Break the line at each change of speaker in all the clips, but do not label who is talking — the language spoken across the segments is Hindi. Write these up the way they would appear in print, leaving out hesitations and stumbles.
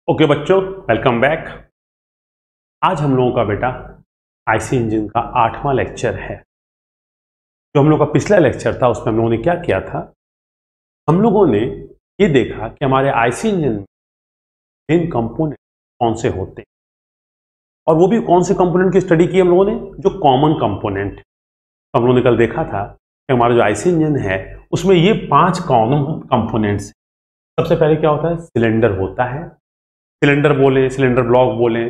ओके बच्चों, वेलकम बैक। आज हम लोगों का बेटा आईसी इंजन का 8वां लेक्चर है। जो हम लोग का पिछला लेक्चर था उसमें हम लोगों ने क्या किया था, हम लोगों ने ये देखा कि हमारे आईसी इंजन में मेन कंपोनेंट कौन से होते हैं और वो भी कौन से कंपोनेंट की स्टडी की हम लोगों ने, जो कॉमन कंपोनेंट। हम लोगों ने कल देखा था कि हमारा जो आईसी इंजन है उसमें ये 5 कॉमन कंपोनेंट्स। सबसे पहले क्या होता है, सिलेंडर होता है। सिलेंडर बोले, सिलेंडर ब्लॉक बोले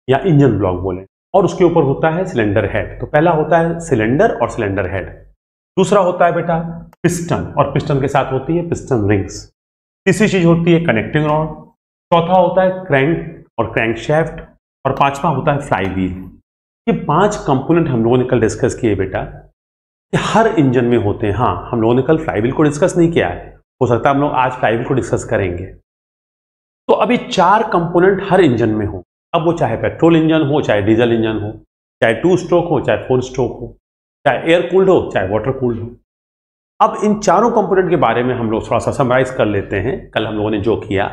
या इंजन ब्लॉक बोले, और उसके ऊपर होता है सिलेंडर हेड। तो पहला होता है सिलेंडर और सिलेंडर हेड। दूसरा होता है बेटा पिस्टन, और पिस्टन के साथ होती है पिस्टन रिंग्स। तीसरी चीज होती है कनेक्टिंग रॉड। चौथा होता है क्रैंक और क्रैंकशैफ्ट, और पांचवा होता है फ्लाई व्हील। ये 5 कंपोनेंट हम लोगों ने कल डिस्कस किए बेटा, कि हर इंजन में होते हैं। हाँ, हम लोगों ने कल फ्लाई व्हील को डिस्कस नहीं किया है, हो सकता है हम लोग आज फ्लाई व्हील को डिस्कस करेंगे। तो अभी 4 कंपोनेंट हर इंजन में हो, अब वो चाहे पेट्रोल इंजन हो, चाहे डीजल इंजन हो, चाहे 2 स्ट्रोक हो, चाहे 4 स्ट्रोक हो, चाहे एयर कूल्ड हो, चाहे वाटर कूल्ड हो। अब इन चारों कंपोनेंट के बारे में हम लोग थोड़ा सा समराइज कर लेते हैं। कल हम लोगों ने जो किया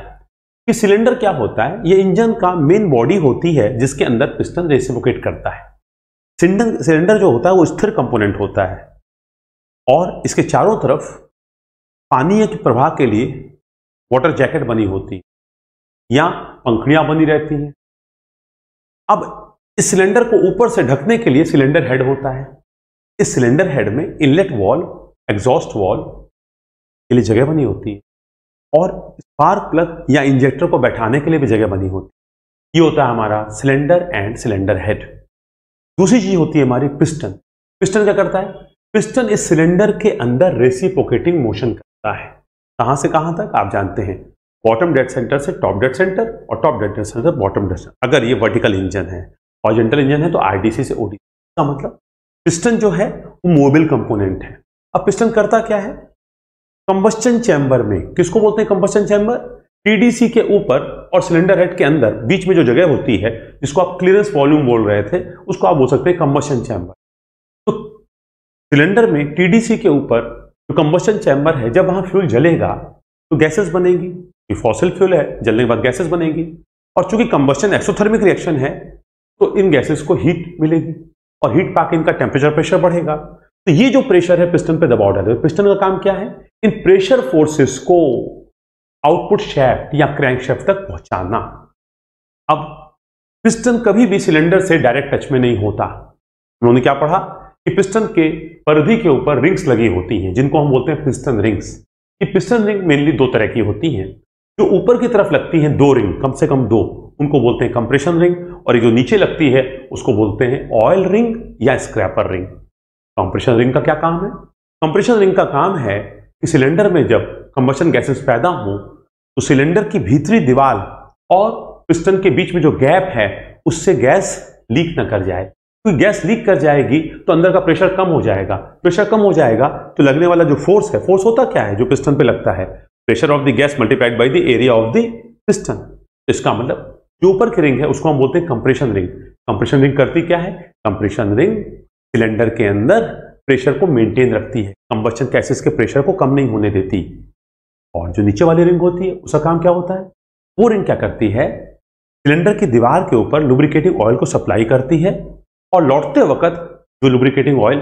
कि सिलेंडर क्या होता है, ये इंजन का मेन बॉडी होती है जिसके अंदर पिस्टन रेसिप्रोकेट करता है। सिलेंडर जो होता है वो स्थिर कंपोनेंट होता है और इसके चारों तरफ पानी के प्रवाह के लिए वाटर जैकेट बनी होती है या पंखुड़ियां बनी रहती हैं। अब इस सिलेंडर को ऊपर से ढकने के लिए सिलेंडर हेड होता है। इस सिलेंडर हेड में इनलेट वॉल्व, एग्जॉस्ट वॉल्व के लिए जगह बनी होती है और स्पार्क प्लग या इंजेक्टर को बैठाने के लिए भी जगह बनी होती है। ये होता है हमारा सिलेंडर एंड सिलेंडर हेड। दूसरी चीज होती है हमारी पिस्टन। पिस्टन क्या करता है, पिस्टन इस सिलेंडर के अंदर रेसिप्रोकेटिंग मोशन करता है। कहां से कहां तक आप जानते हैं, बॉटम डेड सेंटर से टॉप डेड सेंटर और टॉप डेड सेंटर से बॉटम डेड सेंटर। अगर ये वर्टिकल इंजन है, हॉरिजॉन्टल इंजन है तो आरडीसी से ओडीसी। का मतलब पिस्टन जो है वो मोबाइल कंपोनेंट है। अब पिस्टन करता क्या है, कंबस्टन चैम्बर में, किसको बोलते हैं कंबस्टन चैम्बर, टीडीसी के ऊपर और सिलेंडर हेड के अंदर बीच में जो जगह होती है, जिसको आप क्लियरेंस वॉल्यूम बोल रहे थे, उसको आप बोल सकते हैं कंबस्टन चैम्बर। तो सिलेंडर में टीडीसी के ऊपर जो कंबस्टन चैम्बर है, जब वहां फ्यूल जलेगा तो गैसेस बनेगी। ये फॉसिल फ्यूल है, जलने के बाद गैसेस बनेगी, और चूंकि कंबस्टन एक्सोथर्मिक रिएक्शन है तो इन गैसेस को हीट मिलेगी और हीट पाके इनका टेम्परेचर प्रेशर बढ़ेगा। तो ये जो प्रेशर है पिस्टन पे दबाव डालेगा। पिस्टन का काम क्या है, इन प्रेशर फोर्सेस को आउटपुट शैफ्ट या क्रैंक शैफ्ट तक पहुंचाना। अब पिस्टन कभी भी सिलेंडर से डायरेक्ट टच में नहीं होता। उन्होंने क्या पढ़ा कि पिस्टन के परिधि के ऊपर रिंग्स लगी होती हैं, जिनको हम बोलते हैं पिस्टन रिंग्स। ये पिस्टन रिंग मेनली 2 तरह की होती हैं। जो ऊपर की तरफ लगती हैं 2 रिंग, कम से कम 2, उनको बोलते हैं कंप्रेशन रिंग, और ये जो नीचे लगती है उसको बोलते हैं ऑयल रिंग या स्क्रैपर रिंग। कंप्रेशन रिंग का क्या काम है, कंप्रेशन रिंग का काम है कि सिलेंडर में जब कंबशन गैसेस पैदा हो तो सिलेंडर की भीतरी दीवार और पिस्टन के बीच में जो गैप है उससे गैस लीक न कर जाए। क्योंकि गैस लीक कर जाएगी तो अंदर का प्रेशर कम हो जाएगा। प्रेशर कम हो जाएगा तो लगने वाला जो फोर्स है, फोर्स होता क्या है जो पिस्टन पे लगता है, pressure of the gas multiplied by the area of the piston. इसका मतलब जो ऊपर की रिंग है उसको हम बोलते हैं कंप्रेशन रिंग। कंप्रेशन रिंग करती क्या है, कंप्रेशन रिंग सिलेंडर के अंदर प्रेशर को मेंटेन रखती है, कंबस्टन गैसेस के प्रेशर को कम नहीं होने देती। और जो नीचे वाली रिंग होती है उसका काम क्या होता है, वो रिंग क्या करती है, सिलेंडर की दीवार के ऊपर लुब्रिकेटिंग ऑयल को सप्लाई करती है, और लौटते वक्त जो लुब्रिकेटिंग ऑयल,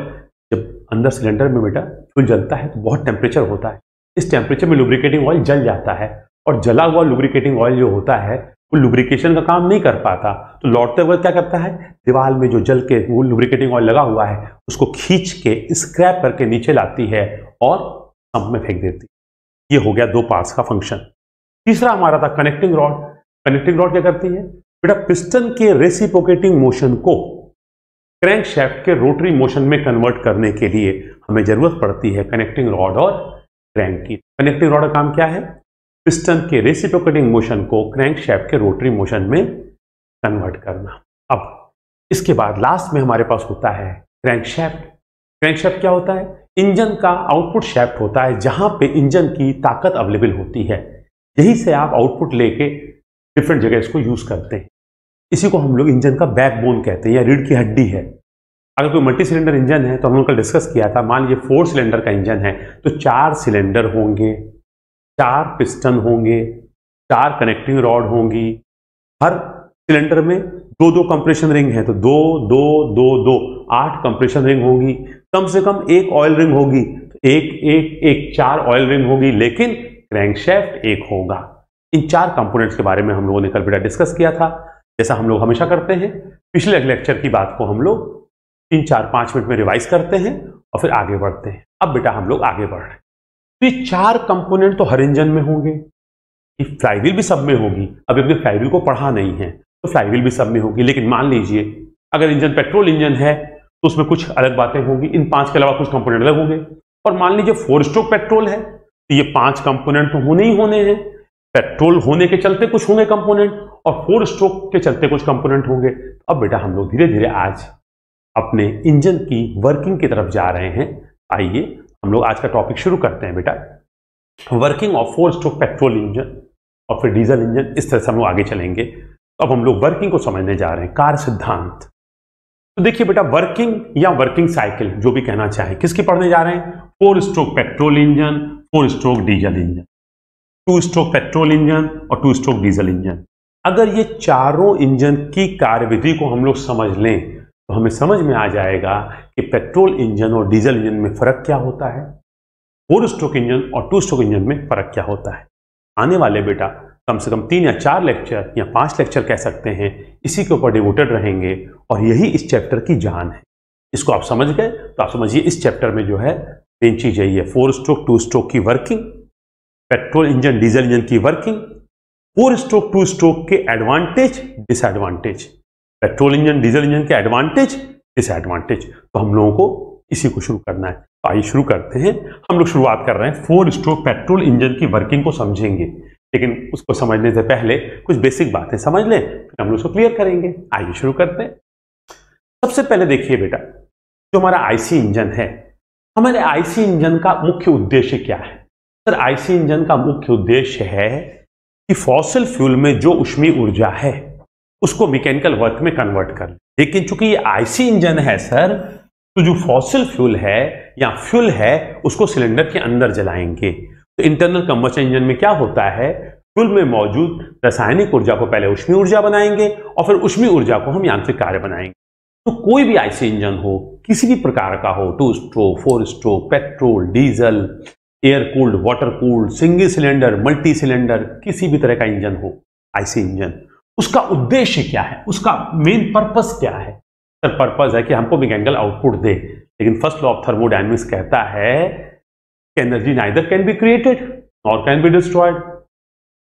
जब अंदर सिलेंडर में बेटा फ्यूल जलता है तो बहुत टेम्परेचर होता है, इस टेम्परेचर में लुब्रिकेटिंग ऑयल जल जाता है, और जला हुआ लुब्रिकेटिंग ऑयल जो होता है वो लुब्रिकेशन का काम नहीं कर पाता। तो लौटते वक्त क्या करता है, दीवार में जो जल के वो लुब्रिकेटिंग ऑयल लगा हुआ है उसको खींच के स्क्रैप करके नीचे लाती है और पंप में फेंक देती है। ये हो गया 2 पार्ट्स का फंक्शन। तीसरा हमारा था कनेक्टिंग रॉड। कनेक्टिंग रॉड क्या करती है बेटा, पिस्टन के रेसिप्रोकेटिंग मोशन को क्रैंक शैफ्ट के रोटरी मोशन में कन्वर्ट करने के लिए हमें जरूरत पड़ती है कनेक्टिंग रॉड और क्रैंक की। कनेक्टिंग रॉड का काम क्या है, पिस्टन के रेसिप्रोकेटिंग मोशन को क्रैंक शैफ्ट के रोटरी मोशन में कन्वर्ट करना। अब इसके बाद लास्ट में हमारे पास होता है क्रैंक शैफ्ट। क्रैंक शैफ्ट क्या होता है, इंजन का आउटपुट शैफ्ट होता है जहां पे इंजन की ताकत अवेलेबल होती है। यही से आप आउटपुट लेके डिफरेंट जगह इसको यूज करते हैं। इसी को हम लोग इंजन का बैकबोन कहते हैं या रीढ़ की हड्डी है। अगर कोई मल्टी सिलेंडर इंजन है तो हम लोग कल डिस्कस किया था, मान लीजिए 4 सिलेंडर का इंजन है तो 4 सिलेंडर होंगे, 4 पिस्टन होंगे, 4 कनेक्टिंग रॉड होंगी, हर सिलेंडर में 2-2 कंप्रेशन रिंग है, तो 2 2 2 2 8 कंप्रेशन रिंग होगी, कम से कम एक ऑयल रिंग होगी, तो एक 4 ऑयल रिंग होगी, लेकिन क्रैंकशैफ्ट एक होगा। इन 4 कंपोनेंट्स के बारे में हम लोगों ने कल बेटा डिस्कस किया था, जैसा हम लोग हमेशा करते हैं। पिछले लेक्चर की बात को हम लोग 3-4-5 मिनट में रिवाइज करते हैं और फिर आगे बढ़ते हैं। अब बेटा हम लोग आगे बढ़ रहे हैं। तो ये 4 कंपोनेंट तो हर इंजन में होंगे, फ्लाईव्हील भी सब में होगी। अभी अपने फ्लाईव्हील को पढ़ा नहीं है तो फ्लाईव्हील भी सब में होगी, लेकिन मान लीजिए अगर इंजन पेट्रोल इंजन है तो उसमें कुछ अलग बातें होंगी, इन 5 के अलावा कुछ कंपोनेंट अलग होंगे। और मान लीजिए 4 स्ट्रोक पेट्रोल है तो ये 5 कंपोनेंट तो होने ही होने हैं। पेट्रोल होने के चलते कुछ होंगे कंपोनेंट और 4 स्ट्रोक के चलते कुछ कंपोनेंट होंगे। अब बेटा हम लोग धीरे धीरे आज अपने इंजन की वर्किंग की तरफ जा रहे हैं। आइए हम लोग आज का टॉपिक शुरू करते हैं बेटा, working of 4 stroke petrol engine और फिर डीजल इंजन। इस तरह से हम लोग आगे चलेंगे। तो अब हम लोग वर्किंग को समझने जा रहे हैं, कार्य सिद्धांत। तो देखिए बेटा, वर्किंग या वर्किंग साइकिल जो भी कहना चाहे, किसकी पढ़ने जा रहे हैं? 4 stroke petrol engine, 4 stroke diesel engine, 2 stroke petrol engine और 2 स्ट्रोक डीजल इंजन। अगर ये चारों इंजन की कार्यविधि को हम लोग समझ लें तो हमें समझ में आ जाएगा कि पेट्रोल इंजन और डीजल इंजन में फर्क क्या होता है, 4 स्ट्रोक इंजन और 2 स्ट्रोक इंजन में फर्क क्या होता है। आने वाले बेटा कम से कम 3 या 4 लेक्चर या 5 लेक्चर कह सकते हैं, इसी के ऊपर डिवोटेड रहेंगे और यही इस चैप्टर की जान है। इसको आप समझ गए तो आप समझिए इस चैप्टर में जो है मेन चीज यही है, 4 स्ट्रोक 2 स्ट्रोक की working, petrol engine diesel engine की वर्किंग, 4 स्ट्रोक 2 स्ट्रोक के advantage disadvantage, petrol engine diesel engine के एडवांटेज डिसएडवांटेज। तो हम लोगों को इसी को शुरू करना है। तो आइए शुरू करते हैं। हम लोग शुरुआत कर रहे हैं 4 स्ट्रोक पेट्रोल इंजन की वर्किंग को समझेंगे, लेकिन उसको समझने से पहले कुछ बेसिक बातें समझ लें, फिर हम लोग उसको क्लियर करेंगे। आइए शुरू करते हैं। सबसे पहले देखिए बेटा, जो हमारा आईसी इंजन है, हमारे आईसी इंजन का मुख्य उद्देश्य क्या है? सर, आईसी इंजन का मुख्य उद्देश्य है कि फॉसिल फ्यूल में जो ऊष्मीय ऊर्जा है उसको मैकेनिकल वर्क में कन्वर्ट कर ले। लेकिन चूंकि ये आईसी इंजन है सर, तो जो फॉसिल फ्यूल है या फ्यूल है उसको सिलेंडर के अंदर जलाएंगे। तो इंटरनल कंबशन इंजन में क्या होता है, फ्यूल में मौजूद रासायनिक ऊर्जा को पहले ऊष्मीय ऊर्जा बनाएंगे और फिर ऊष्मीय ऊर्जा को हम यांत्रिक कार्य बनाएंगे। तो कोई भी आईसी इंजन हो, किसी भी प्रकार का हो, 2 stroke 4 stroke petrol diesel, air cooled water cooled, single cylinder multi cylinder, किसी भी तरह का इंजन हो आईसी इंजन, उसका उद्देश्य क्या है, उसका मेन पर्पस क्या है? सर, पर्पस है कि हमको मैकेनिकल आउटपुट दे। लेकिन फर्स्ट लॉ ऑफ थर्मोडायनेमिक्स कहता है कि energy neither can be created nor can be destroyed.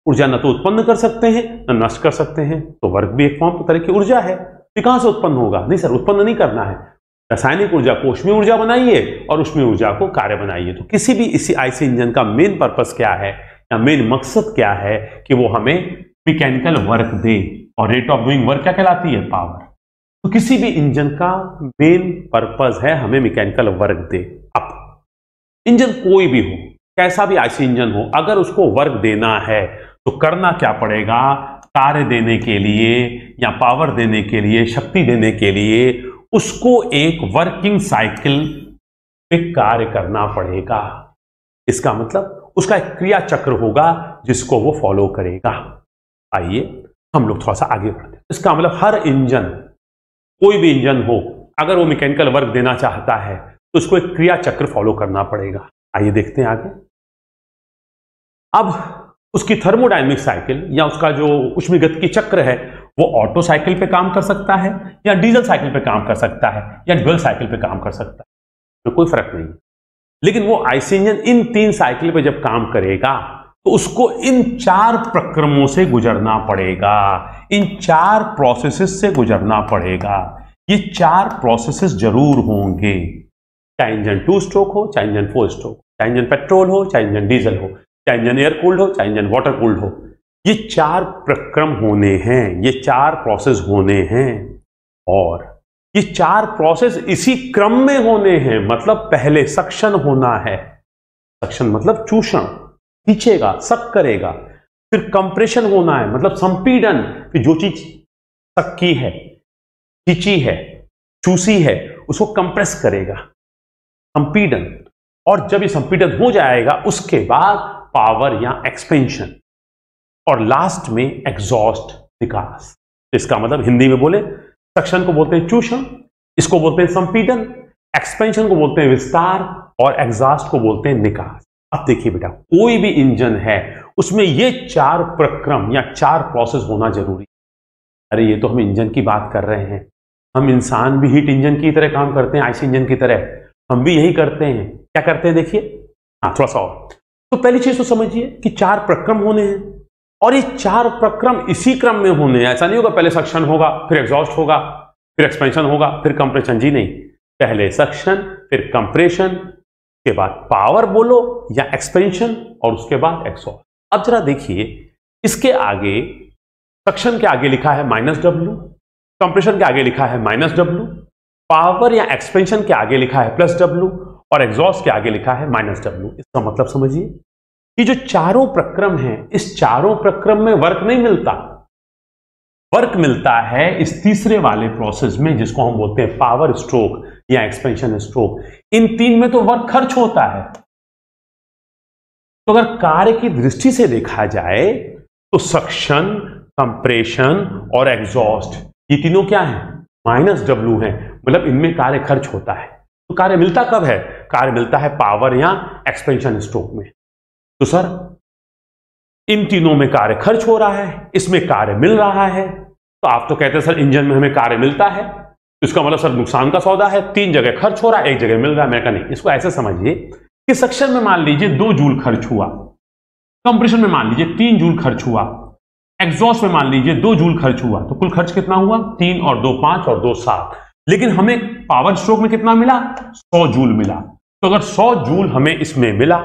ऊर्जा न तो उत्पन्न कर सकते हैं न नष्ट कर सकते हैं। तो वर्क भी एक फॉर्म तरह की ऊर्जा है। तो कहां से उत्पन्न होगा? नहीं सर, उत्पन्न नहीं करना है। रासायनिक ऊर्जा को ऊष्मीय ऊर्जा बनाइए और ऊष्मीय ऊर्जा को कार्य बनाइए। तो किसी भी इसी आईसी इंजन का मेन पर्पस क्या है या मेन मकसद क्या है कि वो हमें मैकेनिकल वर्क दे। और रेट ऑफ डूइंग वर्क क्या कहलाती है? पावर। तो किसी भी इंजन का मेन पर्पस है हमें मैकेनिकल वर्क दे। अब इंजन कोई भी हो, कैसा भी आईसी इंजन हो, अगर उसको वर्क देना है तो करना क्या पड़ेगा? कार्य देने के लिए या पावर देने के लिए, शक्ति देने के लिए उसको एक वर्किंग साइकिल पे कार्य करना पड़ेगा। इसका मतलब उसका एक क्रिया चक्र होगा जिसको वो फॉलो करेगा। आइए हम लोग थोड़ा सा आगे बढ़ते हैं। इसका मतलब हर इंजन, कोई भी इंजन हो, अगर वो मैकेनिकल वर्क देना चाहता है तो उसको एक क्रिया चक्र फॉलो करना पड़ेगा। आइए देखते हैं आगे। अब उसकी थर्मोडायनेमिक साइकिल या उसका जो ऊष्मीगतिकी चक्र है वो ऑटो साइकिल पे काम कर सकता है या डीजल साइकिल पे काम कर सकता है या ड्यूल साइकिल पे काम कर सकता है, तो कोई फर्क नहीं। लेकिन वो आईसी इंजन इन 3 साइकिल पे जब काम करेगा तो उसको इन 4 प्रक्रमों से गुजरना पड़ेगा, इन 4 प्रोसेसेस से गुजरना पड़ेगा। ये 4 प्रोसेसेस जरूर होंगे, चाहे इंजन 2 स्ट्रोक हो, चाहे इंजन 4 स्ट्रोक, चाहे इंजन पेट्रोल हो, चाहे इंजन डीजल हो, चाहे इंजन एयर कूल्ड हो, चाहे इंजन वाटर कूल्ड हो। ये 4 प्रक्रम होने हैं, ये 4 प्रोसेस होने हैं और ये 4 प्रोसेस इसी क्रम में होने हैं। मतलब पहले सक्शन होना है, सक्शन मतलब चूषण, खींचेगा, सक करेगा। फिर कंप्रेशन होना है, मतलब संपीड़न, कि जो चीज सक्की है, खींची है, चूसी है, उसको कंप्रेस करेगा, संपीड़न। और जब ये संपीड़न हो जाएगा उसके बाद पावर या एक्सपेंशन। और लास्ट में एग्जॉस्ट, निकास। इसका मतलब हिंदी में बोले, सक्शन को बोलते हैं चूषण, इसको बोलते हैं संपीडन, एक्सपेंशन को बोलते हैं विस्तार और एग्जॉस्ट को बोलते हैं निकास। अब देखिए बेटा, कोई भी इंजन है उसमें ये 4 प्रक्रम या 4 प्रोसेस होना जरूरी। अरे ये तो हम इंजन की बात कर रहे हैं, हम इंसान भी हीट इंजन की तरह काम करते हैं, आईसी इंजन की तरह हम भी यही करते हैं। क्या करते हैं देखिए, हाँ थोड़ा सा और। तो पहली चीज तो समझिए कि 4 प्रक्रम होने हैं और ये 4 प्रक्रम इसी क्रम में होने हैं। ऐसा नहीं होगा पहले सक्शन होगा फिर एग्जॉस्ट होगा फिर एक्सपेंशन होगा फिर कंप्रेशन, जी नहीं, पहले सक्शन फिर कंप्रेशन के बाद पावर बोलो या एक्सपेंशन और उसके बाद एग्जॉस्ट। अब जरा देखिए, इसके आगे सक्शन के आगे लिखा है -W, कंप्रेशन के आगे लिखा है -W, पावर या एक्सपेंशन के आगे लिखा है +W और एग्जॉस्ट के आगे लिखा है -W। इसका मतलब समझिए कि जो चारों प्रक्रम हैं, इस चारों प्रक्रम में वर्क नहीं मिलता, वर्क मिलता है इस तीसरे वाले प्रोसेस में जिसको हम बोलते हैं पावर स्ट्रोक या एक्सपेंशन स्ट्रोक। इन 3 में तो वर्क खर्च होता है। तो अगर कार्य की दृष्टि से देखा जाए तो सक्शन, कंप्रेशन और एग्जॉस्ट ये तीनों क्या है, -W है, मतलब इनमें कार्य खर्च होता है। तो कार्य मिलता कब है, कार्य मिलता है पावर या एक्सपेंशन स्ट्रोक में। तो सर इन तीनों में कार्य खर्च हो रहा है, इसमें कार्य मिल रहा है, तो आप तो कहते हैं सर इंजन में हमें कार्य मिलता है, तो इसका मतलब सर नुकसान का सौदा है, 3 जगह खर्च हो रहा है 1 जगह मिल रहा है। मैंने कहा नहीं, इसको ऐसे समझिए कि सक्शन में मान लीजिए 2 जूल खर्च हुआ, कंप्रेशन में मान लीजिए 3 जूल खर्च हुआ, एग्जॉस्ट में मान लीजिए 2 जूल खर्च हुआ, तो कुल खर्च कितना हुआ, 3 और 2 5 और 2 7। लेकिन हमें पावर स्ट्रोक में कितना मिला, 100 जूल मिला। तो अगर 100 जूल हमें इसमें मिला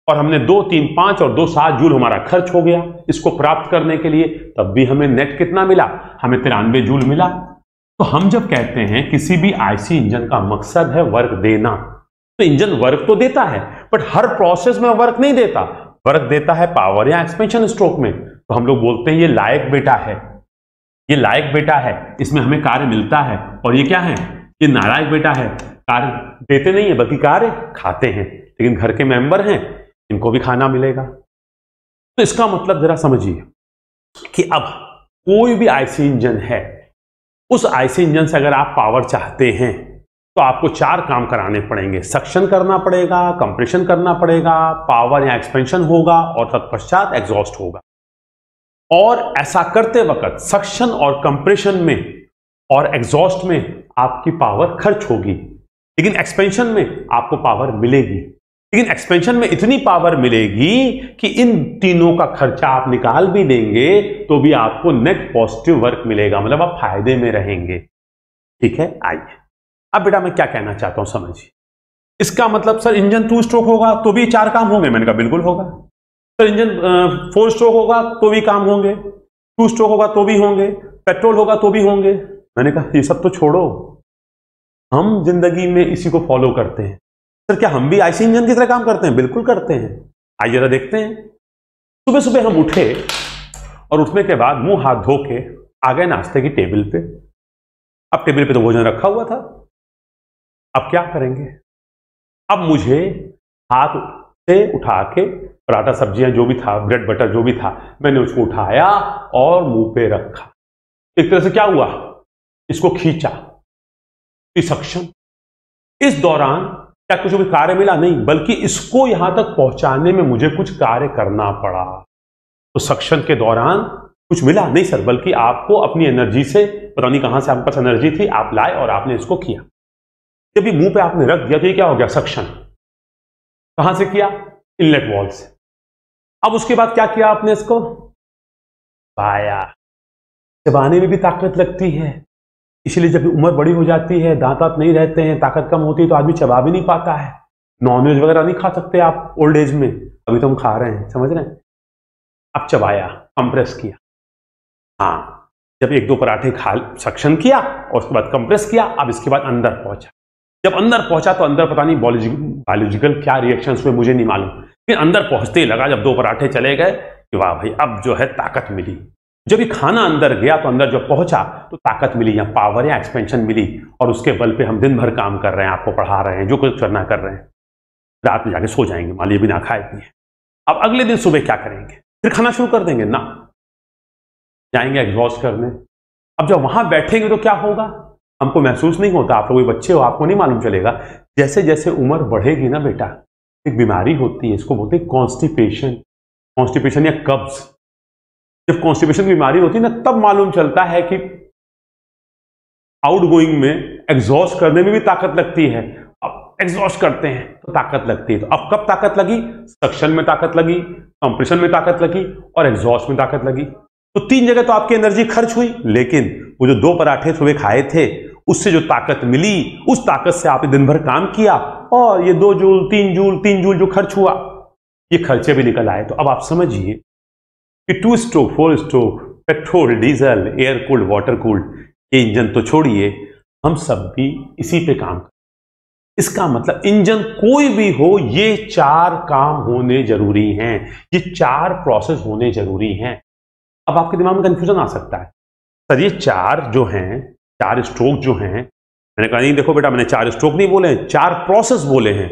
और हमने 2 3 5 और 2 7 जूल हमारा खर्च हो गया इसको प्राप्त करने के लिए, तब भी हमें नेट कितना मिला, हमें 93 जूल मिला। तो हम जब कहते हैं किसी भी आईसी इंजन का मकसद है वर्क देना, तो इंजन वर्क तो देता है बट हर प्रोसेस में वर्क नहीं देता, वर्क देता है पावर या एक्सपेंशन स्ट्रोक में। तो हम लोग बोलते हैं ये लायक बेटा है, ये लायक बेटा है, इसमें हमें कार्य मिलता है। और ये क्या है, ये नालायक बेटा है, कार्य देते नहीं है बल्कि कार्य खाते हैं, लेकिन घर के मेंबर हैं इनको भी खाना मिलेगा। तो इसका मतलब जरा समझिए कि अब कोई भी आईसी इंजन है, उस आईसी इंजन से अगर आप पावर चाहते हैं तो आपको 4 काम कराने पड़ेंगे, सक्शन करना पड़ेगा, कंप्रेशन करना पड़ेगा, पावर या एक्सपेंशन होगा और तत्पश्चात एग्जॉस्ट होगा। और ऐसा करते वक्त सक्शन और कंप्रेशन में और एग्जॉस्ट में आपकी पावर खर्च होगी, लेकिन एक्सपेंशन में आपको पावर मिलेगी। लेकिन एक्सपेंशन में इतनी पावर मिलेगी कि इन तीनों का खर्चा आप निकाल भी देंगे तो भी आपको नेट पॉजिटिव वर्क मिलेगा, मतलब आप फायदे में रहेंगे। ठीक है, आइए अब बेटा मैं क्या कहना चाहता हूं समझिए। इसका मतलब सर इंजन 2 स्ट्रोक होगा तो भी 4 काम होंगे, मैंने कहा बिल्कुल होगा। सर इंजन 4 स्ट्रोक होगा तो भी काम होंगे, 2 स्ट्रोक होगा तो भी होंगे, पेट्रोल होगा तो भी होंगे। मैंने कहा ये सब तो छोड़ो, हम जिंदगी में इसी को फॉलो करते हैं। सर क्या हम भी आईसी इंजन की तरह काम करते हैं? बिल्कुल करते हैं। आइए जरा देखते हैं। सुबह सुबह हम उठे और उठने के बाद मुंह हाथ धो के आ गए नाश्ते की टेबल पे। अब टेबल पे तो भोजन रखा हुआ था, अब क्या करेंगे? अब मुझे हाथ से उठा के पराठा सब्जियां जो भी था, ब्रेड बटर जो भी था, मैंने उसको उठाया और मुंह पे रखा। एक तरह से क्या हुआ, इसको खींचा, सक्शन। इस दौरान क्या कुछ भी कार्य मिला? नहीं, बल्कि इसको यहां तक पहुंचाने में मुझे कुछ कार्य करना पड़ा। तो सक्शन के दौरान कुछ मिला नहीं सर, बल्कि आपको अपनी एनर्जी से, पता नहीं कहां से आपके पास एनर्जी थी, आप लाए और आपने इसको किया। जब भी मुंह पे आपने रख दिया तो ये क्या हो गया, सक्शन। कहां से किया? इनलेट वॉल से। अब उसके बाद क्या किया आपने, इसको चबाया। चबाने में भी ताकत लगती है, इसलिए जब उम्र बड़ी हो जाती है, दांत वांत नहीं रहते हैं, ताकत कम होती है, तो आदमी चबा भी नहीं पाता है। नॉनवेज वगैरह नहीं खा सकते आप ओल्ड एज में, अभी तो हम खा रहे हैं, समझ रहे हैं। अब चबाया, कंप्रेस किया। हाँ, जब 1-2 पराठे खा, सक्शन किया और उसके बाद कंप्रेस किया। अब इसके बाद अंदर पहुंचा। जब अंदर पहुंचा तो अंदर पता नहीं बायोलॉजिकल क्या रिएक्शंस हुए मुझे नहीं मालूम, लेकिन अंदर पहुंचते ही लगा, जब 2 पराठे चले गए कि वाह भाई अब जो है ताकत मिली। जब ये खाना अंदर गया तो अंदर जब पहुंचा तो ताकत मिली, या पावर या एक्सपेंशन मिली, और उसके बल पे हम दिन भर काम कर रहे हैं, आपको पढ़ा रहे हैं, जो कुछ करना कर रहे हैं। रात में जाके सो जाएंगे मान लीजिए बिना खाए पिए। अब अगले दिन सुबह क्या करेंगे? फिर खाना शुरू कर देंगे ना, जाएंगे एग्जॉस्ट करने। अब जब वहां बैठेंगे तो क्या होगा, हमको महसूस नहीं होता, आप लोग बच्चे हो, आपको नहीं मालूम चलेगा। जैसे जैसे उम्र बढ़ेगी ना बेटा, एक बीमारी होती है, इसको बोलते हैं कॉन्स्टिपेशन। कॉन्स्टिपेशन या कब्ज। जब कॉन्स्टिपेशन की बीमारी होती है ना, तब मालूम चलता है कि आउट गोइंग में एग्जॉस्ट करने में भी ताकत लगती है। अब एग्जॉस्ट करते हैं तो ताकत लगती है। तो अब कब ताकत लगी, सक्शन में ताकत लगी, कंप्रेशन में ताकत लगी और एग्जॉस्ट में ताकत लगी। तो 3 जगह तो आपकी एनर्जी खर्च हुई, लेकिन वो जो 2 पराठे सुबह खाए थे उससे जो ताकत मिली, उस ताकत से आपने दिन भर काम किया और ये 2 जूल 3 जूल जो खर्च हुआ, ये खर्चे भी निकल आए। तो अब आप समझिए कि 2 stroke 4 stroke petrol diesel air cooled water cooled ये इंजन तो छोड़िए, हम सब भी इसी पे काम करते। इसका मतलब इंजन कोई भी हो, ये 4 काम होने जरूरी हैं, ये 4 प्रोसेस होने जरूरी हैं। अब आपके दिमाग में कंफ्यूजन आ सकता है, सर ये 4 जो हैं, 4 स्ट्रोक जो हैं, मैंने कहा नहीं देखो बेटा, मैंने 4 स्ट्रोक नहीं बोले हैं, 4 प्रोसेस बोले हैं।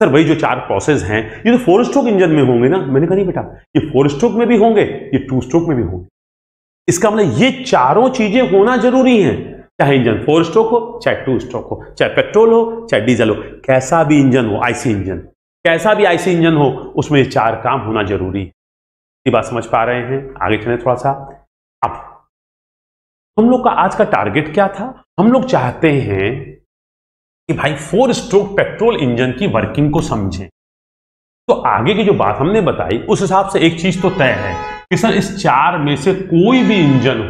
सर वही जो 4 प्रोसेस हैं ये तो 4 स्ट्रोक इंजन में होंगे ना। मैंने कहा नहीं बेटा, ये 4 स्ट्रोक में भी होंगे, ये 2 स्ट्रोक में भी होंगे। इसका मतलब ये चारों चीजें होना जरूरी हैं, चाहे इंजन 4 स्ट्रोक हो, चाहे 2 स्ट्रोक हो, चाहे पेट्रोल हो, चाहे डीजल हो, कैसा भी इंजन हो, आईसी इंजन, कैसा भी आईसी इंजन हो, उसमें ये 4 काम होना जरूरी है। ये बात समझ पा रहे हैं? आगे चले थोड़ा सा। अब हम लोग का आज का टारगेट क्या था, हम लोग चाहते हैं कि भाई 4 स्ट्रोक पेट्रोल इंजन की वर्किंग को समझें। तो आगे की जो बात हमने बताई उस हिसाब से एक चीज तो तय है कि सर इस 4 में से कोई भी इंजन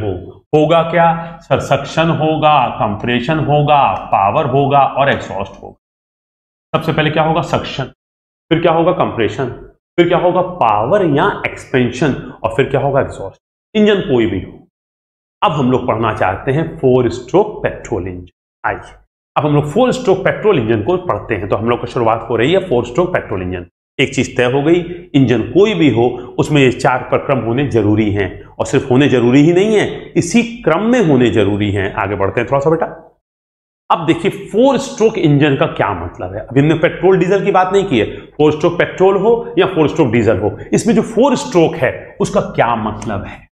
होगा क्या सर, सक्शन होगा, कंप्रेशन होगा, पावर होगा और एग्जॉस्ट होगा। सबसे पहले क्या होगा, सक्शन, फिर क्या होगा, कंप्रेशन, फिर क्या होगा, पावर या एक्सपेंशन, और फिर क्या होगा, एग्जॉस्ट। इंजन कोई भी हो। अब हम लोग पढ़ना चाहते हैं 4 स्ट्रोक पेट्रोल इंजन। आइए अब हम लोग 4 स्ट्रोक पेट्रोल इंजन को पढ़ते हैं। तो हम लोग की शुरुआत हो रही है 4 स्ट्रोक पेट्रोल इंजन। एक चीज तय हो गई, इंजन कोई भी हो उसमें ये 4 प्रक्रम होने जरूरी हैं, और सिर्फ होने जरूरी ही नहीं है, इसी क्रम में होने जरूरी हैं। आगे बढ़ते हैं थोड़ा सा बेटा। अब देखिए 4 स्ट्रोक इंजन का क्या मतलब है। अभी हमने पेट्रोल डीजल की बात नहीं की है, 4 स्ट्रोक पेट्रोल हो या 4 स्ट्रोक डीजल हो, इसमें जो 4 स्ट्रोक है उसका क्या मतलब है।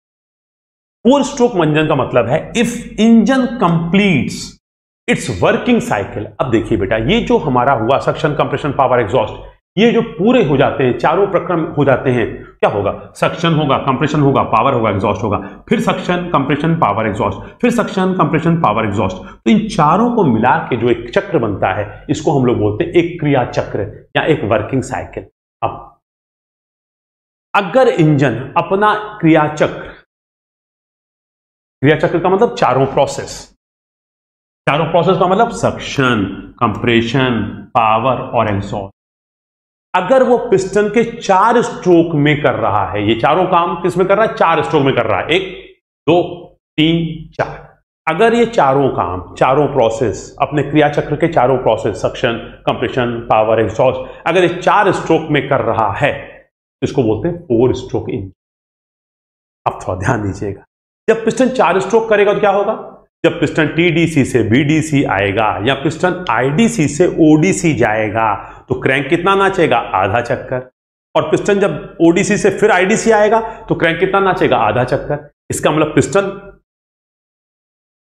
4 स्ट्रोक इंजन का मतलब है if engine completes it's working cycle. अब देखिए बेटा, ये जो हमारा हुआ सक्शन, कंप्रेशन, पावर, एग्जॉस्ट, ये जो पूरे हो जाते हैं, चारों प्रक्रम हो जाते हैं, क्या होगा, सक्शन होगा, कंप्रेशन होगा, पावर होगा, एग्जॉस्ट होगा, फिर सक्शन, कंप्रेशन, पावर, एग्जॉस्ट, फिर सक्शन, कंप्रेशन, पावर, एग्जॉस्ट। तो इन चारों को मिला के जो एक चक्र बनता है, इसको हम लोग बोलते हैं एक क्रिया चक्र या एक वर्किंग साइकिल। अब अगर इंजन अपना क्रिया चक्र का मतलब चारों प्रोसेस का मतलब सक्शन, कंप्रेशन, पावर और एग्जॉस्ट, अगर वो पिस्टन के 4 स्ट्रोक में कर रहा है, ये चारों काम किस में कर रहा है, 4 स्ट्रोक में कर रहा है, 1 2 3 4। अगर ये चारों काम, चारों प्रोसेस, अपने क्रिया चक्र के चारों process, suction, compression, power, exhaust, अगर ये 4 स्ट्रोक में कर रहा है, इसको बोलते हैं 4 स्ट्रोक इंजन। अब थोड़ा ध्यान दीजिएगा, जब पिस्टन 4 स्ट्रोक करेगा तो क्या होगा, जब पिस्टन टीडीसी से बीडीसी आएगा या पिस्टन आईडीसी से ओडीसी जाएगा तो क्रैंक कितना नाचेगा, आधा चक्कर। और पिस्टन जब ओडीसी से फिर आईडीसी आएगा तो क्रैंक कितना नाचेगा, आधा चक्कर। इसका मतलब पिस्टन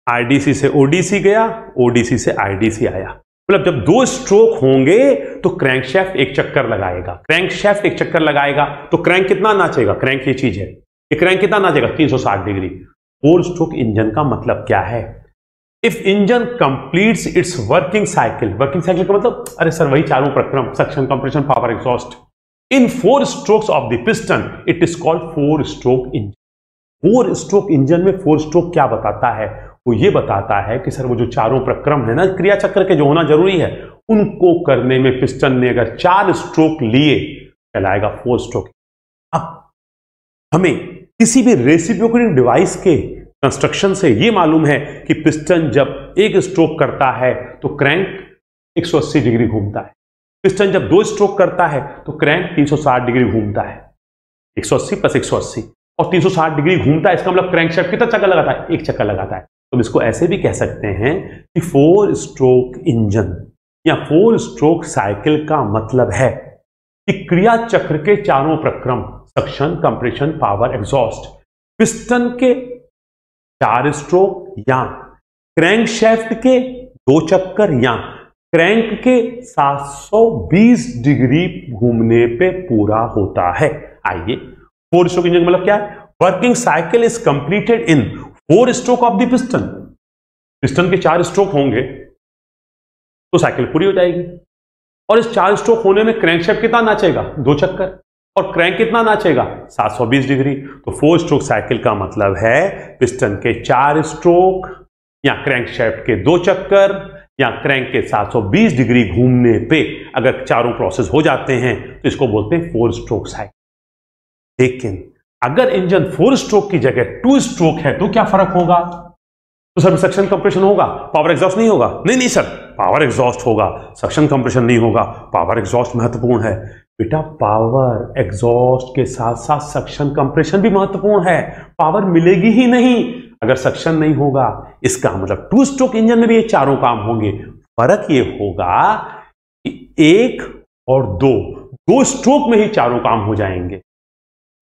आईडीसी से ओडीसी गया, ओडीसी से आईडीसी आया, मतलब जब 2 स्ट्रोक होंगे तो क्रैंकशैफ्ट एक चक्कर लगाएगा। क्रैंकशैफ्ट एक चक्कर लगाएगा तो क्रैंक कितना नाचेगा, क्रैंक ये चीज है, ये क्रैंक कितना नाचेगा, 360 डिग्री। 4 स्ट्रोक इंजन का मतलब क्या है, if engine completes it's working cycle. Working cycle का मतलब, अरे सर वही चारों प्रक्रम, suction, compression, power, exhaust, in 4 strokes of the piston, it is called 4 stroke engine. 4 stroke engine में 4 स्ट्रोक क्या बताता है, वो ये बताता है कि सर वो जो चारों प्रक्रम है ना क्रिया चक्र के, जो होना जरूरी है, उनको करने में पिस्टन ने अगर 4 स्ट्रोक लिए कहलाएगा 4 स्ट्रोक। अब हमें किसी भी रेसिप्रोकेटिंग डिवाइस के कंस्ट्रक्शन से यह मालूम है कि पिस्टन जब 1 स्ट्रोक करता है तो क्रैंक 180 डिग्री घूमता है, पिस्टन जब 2 स्ट्रोक करता है तो क्रैंक 360 डिग्री घूमता है। 180 + 180 और 360 डिग्री घूमता है, इसका मतलब क्रैंकशाफ्ट कितना चक्कर लगाता है, 1 चक्कर लगाता है। तो इसको ऐसे भी कह सकते हैं कि 4 स्ट्रोक इंजन या 4 स्ट्रोक साइकिल का मतलब है कि क्रिया चक्र के चारों प्रक्रम, suction, compression, power, exhaust, piston के 4 स्ट्रोक या क्रैंकशाफ्ट के 2 चक्कर या क्रैंक के 720 डिग्री घूमने पे पूरा होता है। आइए, 4 स्ट्रोक इंजन मतलब क्या है? Working cycle is completed in 4 stroke of the piston. Piston के 4 स्ट्रोक होंगे तो साइकिल पूरी हो जाएगी, और इस 4 स्ट्रोक होने में क्रैंकशाफ्ट कितना नाचेगा? 2 चक्कर, और क्रैंक कितना नाचेगा? 720 डिग्री। तो 4 स्ट्रोक साइकिल का मतलब है पिस्टन के 4 स्ट्रोक या क्रैंकशाफ्ट के 2 चक्कर या क्रैंक के 720 डिग्री घूमने पे अगर चारों प्रोसेस हो जाते हैं तो इसको बोलते हैं 4 स्ट्रोक साइकिल। लेकिन अगर इंजन 4 स्ट्रोक की जगह 2 स्ट्रोक है तो क्या फर्क होगा? तो सर सक्शन कंप्रेशन होगा, पावर एग्जॉस्ट नहीं होगा? नहीं सर, पावर एग्जॉस्ट होगा, सक्शन कंप्रेशन नहीं होगा। पावर एग्जॉस्ट महत्वपूर्ण है बेटा, पावर एग्जॉस्ट के साथ साथ सक्शन कंप्रेशन भी महत्वपूर्ण है। पावर मिलेगी ही नहीं अगर सक्शन नहीं होगा। इसका मतलब 2 स्ट्रोक इंजन में भी ये चारों काम होंगे। फर्क ये होगा कि 1 और 2 स्ट्रोक में ही चारों काम हो जाएंगे।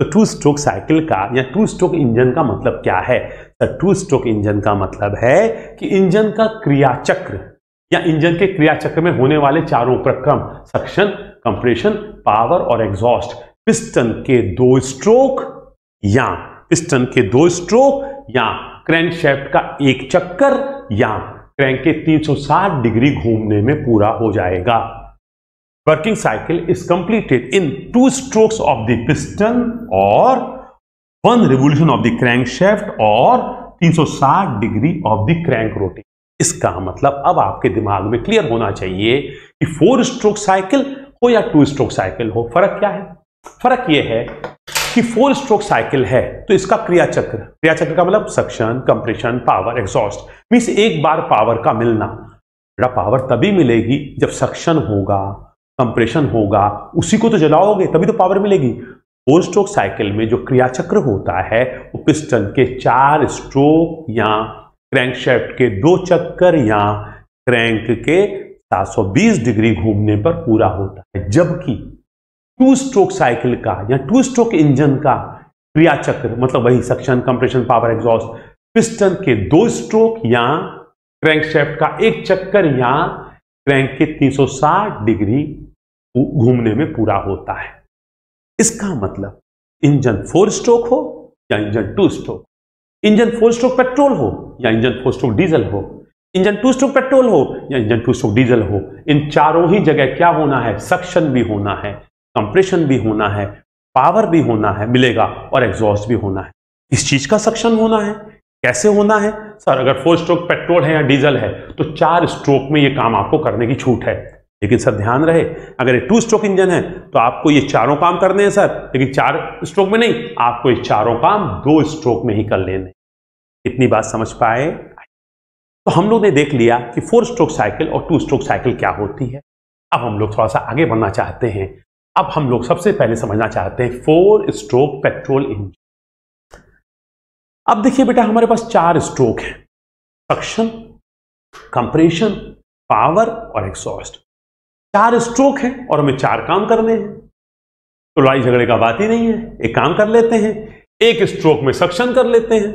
तो 2 स्ट्रोक साइकिल का या 2 स्ट्रोक इंजन का मतलब क्या है? तो 2 स्ट्रोक इंजन का मतलब है कि इंजन का क्रिया चक्र या इंजन के क्रिया चक्र में होने वाले चारों प्रक्रम सक्शन, कंप्रेशन, पावर और एग्जॉस्ट पिस्टन के 2 स्ट्रोक या क्रैंकशाफ्ट का 1 चक्कर या क्रैंक के 360 डिग्री घूमने में पूरा हो जाएगा। Working cycle is completed in 2 strokes of the piston और 1 रिवोल्यूशन ऑफ द क्रैंकशाफ्ट और 360 degree of the crank rotation. इसका मतलब अब आपके दिमाग में क्लियर होना चाहिए कि 4 स्ट्रोक साइकिल हो या 2 स्ट्रोक साइकिल हो, फर्क क्या है? फर्क यह है कि 4 स्ट्रोक साइकिल है तो इसका क्रिया चक्र का मतलब suction, compression, power, exhaust means एक बार पावर का मिलना। बेटा पावर तभी मिलेगी जब सक्शन होगा, कंप्रेशन होगा, उसी को तो जलाओगे तभी तो पावर मिलेगी। 4 स्ट्रोक साइकिल में जो क्रिया चक्र होता है वो पिस्टन के 4 स्ट्रोक या क्रैंकशाफ्ट के 2 चक्कर या क्रैंक के 720 डिग्री घूमने पर पूरा होता है। जबकि 2 स्ट्रोक साइकिल का या 2 स्ट्रोक इंजन का क्रिया चक्र मतलब वही suction, compression, power, exhaust piston के 2 स्ट्रोक या क्रैंकशाफ्ट का 1 चक्कर या क्रैंक के 360 डिग्री घूमने में पूरा होता है। इसका मतलब इंजन 4 स्ट्रोक हो या engine 2 stroke, engine 4 stroke petrol हो या इंजन 4 स्ट्रोक डीजल हो, इंजन 2 स्ट्रोक पेट्रोल हो या इंजन 2 स्ट्रोक डीजल हो, इन चारों ही जगह क्या होना है? सक्शन भी होना है, कंप्रेशन भी होना है, पावर भी होना है मिलेगा और एग्जॉस्ट भी होना है। इस चीज का सक्शन होना है। कैसे होना है? सर अगर 4 स्ट्रोक पेट्रोल है या डीजल है तो 4 स्ट्रोक में ये काम आपको करने की छूट है। लेकिन सर ध्यान रहे, अगर ये 2 स्ट्रोक इंजन है तो आपको ये चारों काम करने हैं सर, लेकिन 4 स्ट्रोक में नहीं, आपको ये चारों काम 2 स्ट्रोक में ही कर लेने। इतनी बात समझ पाए? तो हम लोग ने देख लिया कि 4 स्ट्रोक साइकिल और 2 स्ट्रोक साइकिल क्या होती है। अब हम लोग थोड़ा सा आगे बढ़ना चाहते हैं। अब हम लोग सबसे पहले समझना चाहते हैं 4 स्ट्रोक पेट्रोल इंजन। अब देखिए बेटा, हमारे पास 4 स्ट्रोक है, सक्शन, कंप्रेशन, पावर और एग्जॉस्ट। 4 स्ट्रोक है और हमें 4 काम करने हैं, तो लड़ाई झगड़े का बात ही नहीं है। एक काम कर लेते हैं, एक स्ट्रोक में सक्शन कर लेते हैं,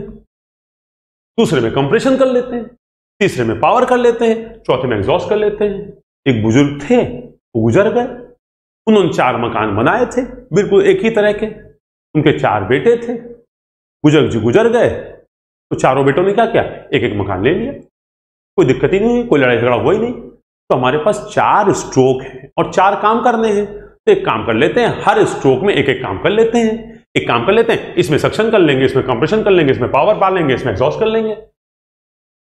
दूसरे में कंप्रेशन कर लेते हैं, तीसरे में पावर कर लेते हैं, चौथे में एग्जॉस्ट कर लेते हैं। एक बुजुर्ग थे, वो गुजर गए, उन्होंने 4 मकान बनाए थे बिल्कुल एक ही तरह के, उनके 4 बेटे थे, बुजुर्ग जी गुजर गए तो चारों बेटों ने क्या किया? एक एक मकान ले लिया, कोई दिक्कत ही नहीं हुई, कोई लड़ाई झगड़ा हुआ ही नहीं। तो हमारे पास 4 स्ट्रोक है और 4 काम करने हैं, तो एक काम कर लेते हैं, हर स्ट्रोक में एक एक काम कर लेते हैं। एक काम कर लेते हैं, इसमें सक्शन कर लेंगे, इसमें कंप्रेशन कर लेंगे, इसमें पावर पा लेंगे, इसमें एग्जॉस्ट कर लेंगे।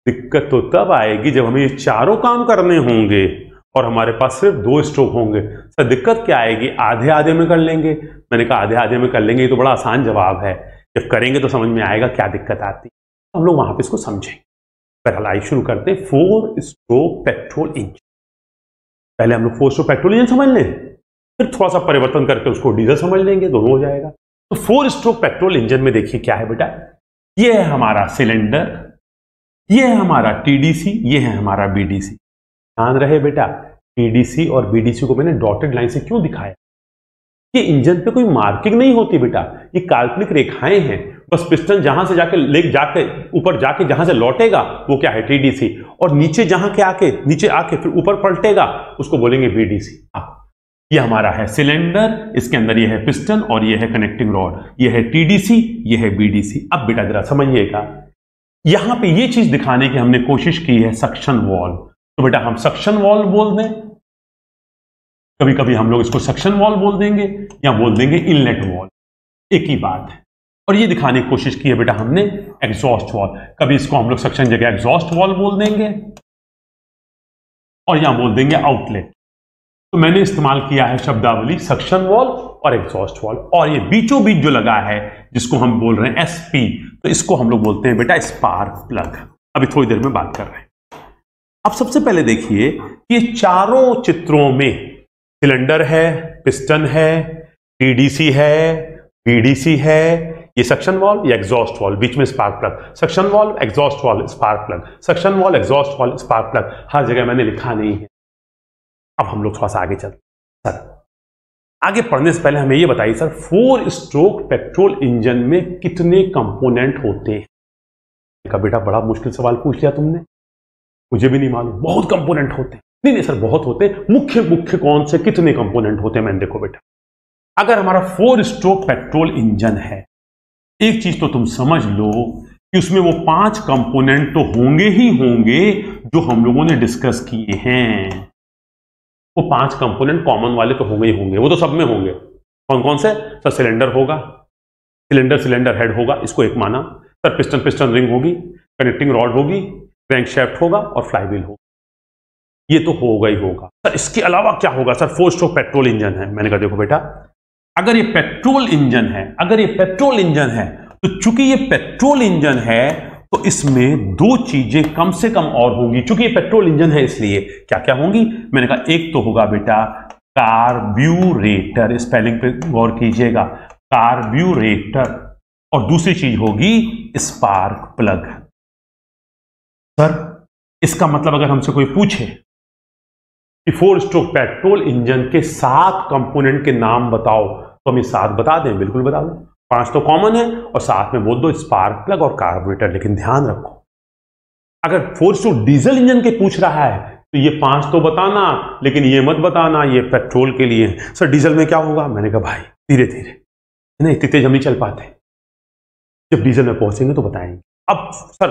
दिक्कत तो तब आएगी जब हमें ये चारों काम करने होंगे और हमारे पास सिर्फ 2 स्ट्रोक होंगे। सर दिक्कत क्या आएगी? आधे आधे में कर लेंगे। मैंने कहा आधे आधे में कर लेंगे, ये तो बड़ा आसान जवाब है, जब करेंगे तो समझ में आएगा क्या दिक्कत आती है। हम लोग वहां पे इसको समझेंगे। पहला आइए शुरू करते हैं 4 स्ट्रोक पेट्रोल इंजन। पहले हम लोग 4 स्ट्रोक पेट्रोल इंजन समझ लें, फिर थोड़ा सा परिवर्तन करके उसको डीजल समझ लेंगे, दोनों हो जाएगा। तो 4 स्ट्रोक पेट्रोल इंजन में देखिए क्या है बेटा, ये है हमारा सिलेंडर, ये है हमारा टीडीसी, ये है हमारा बीडीसी। ध्यान रहे बेटा, टीडीसी और बीडीसी को मैंने डॉटेड लाइन से क्यों दिखाया? ये इंजन पे कोई मार्किंग नहीं होती बेटा, ये काल्पनिक रेखाएं हैं। बस पिस्टन जहां से जाके लेक जाके ऊपर जाके जहां से लौटेगा वो क्या है, टीडीसी, और नीचे जहां के आके नीचे आके फिर ऊपर पलटेगा उसको बोलेंगे बीडीसी। ये हमारा है सिलेंडर, इसके अंदर ये है पिस्टन और ये है कनेक्टिंग रॉड, ये है टीडीसी, ये है बीडीसी। अब बेटा जरा समझिएगा, यहां पे ये चीज दिखाने की हमने कोशिश की है सक्शन वॉल्व, तो बेटा हम सक्शन वॉल्व बोल दें, कभी कभी हम लोग इसको सक्शन वॉल्व बोल देंगे या बोल देंगे इनलेट वॉल्व, एक ही बात है। और ये दिखाने की कोशिश की है बेटा हमने एग्जॉस्ट वॉल्व, कभी इसको हम लोग सक्शन जगह एग्जॉस्ट वॉल्व बोल देंगे और यहां बोल देंगे आउटलेट। तो मैंने इस्तेमाल किया है शब्दावली सक्शन वॉल्व और एग्जॉस्ट वॉल्व, और ये बीचों बीच जो लगा है जिसको हम बोल रहे हैं एसपी, तो इसको हम लोग बोलते हैं बेटा स्पार्क प्लग। अभी थोड़ी देर में बात कर रहे हैं। अब सबसे पहले देखिए कि ये चारों चित्रों में सिलेंडर है, पिस्टन है, टीडीसी है, बीडीसी है, ये सक्शन वॉल्व या एग्जॉस्ट वॉल्व, बीच में spark plug, suction valve exhaust valve spark plug, suction valve exhaust valve spark plug, हर जगह मैंने लिखा नहीं है। अब हम लोग थोड़ा सा आगे चलते सर, आगे पढ़ने से पहले हमें ये बताइए सर, 4 स्ट्रोक पेट्रोल इंजन में कितने कंपोनेंट होते हैं? का बेटा बड़ा मुश्किल सवाल पूछ लिया तुमने, मुझे भी नहीं मालूम, बहुत कंपोनेंट होते हैं। नहीं सर बहुत होते हैं, मुख्य मुख्य कौन से कितने कंपोनेंट होते हैं? मैंने देखो बेटा, अगर हमारा 4 स्ट्रोक पेट्रोल इंजन है, एक चीज तो तुम समझ लो कि उसमें वो 5 कंपोनेंट तो होंगे ही होंगे जो हम लोगों ने डिस्कस किए हैं। वो 5 कंपोनेंट कॉमन वाले तो होंगे ही होंगे, वो तो सब में होंगे। कौन कौन से सर? सिलेंडर होगा, सिलेंडर हेड होगा, इसको एक माना। सर पिस्टन रिंग होगी, कनेक्टिंग रॉड होगी, क्रैंकशैफ्ट होगा और फ्लाईव्हील होगा, ये तो होगा ही होगा। सर इसके अलावा क्या होगा? सर 4 स्ट्रोक पेट्रोल इंजन है। मैंने कहा देखो बेटा, अगर ये पेट्रोल इंजन है, तो चूंकि ये पेट्रोल इंजन है तो इसमें 2 चीजें कम से कम और होंगी। चूंकि ये पेट्रोल इंजन है इसलिए क्या क्या होंगी? मैंने कहा एक तो होगा बेटा कार्ब्यूरेटर, स्पेलिंग पे गौर कीजिएगा, कार्ब्यूरेटर, और दूसरी चीज होगी स्पार्क प्लग। सर इसका मतलब अगर हमसे कोई पूछे कि 4 स्ट्रोक पेट्रोल इंजन के 7 कंपोनेंट के नाम बताओ, तो हम ये 7 बता दें, बिल्कुल बता दें। 5 तो कॉमन है और साथ में बोल दो स्पार्क प्लग और कार्बोरेटर। लेकिन ध्यान रखो, अगर 4 स्ट्रोक डीजल इंजन के पूछ रहा है तो ये 5 तो बताना, लेकिन ये मत बताना ये पेट्रोल के लिए। सर डीजल में क्या होगा? मैंने कहा भाई धीरे धीरे, नहीं इतनी तेज हम नहीं चल पाते, जब डीजल में पहुंचेंगे तो बताएंगे। अब सर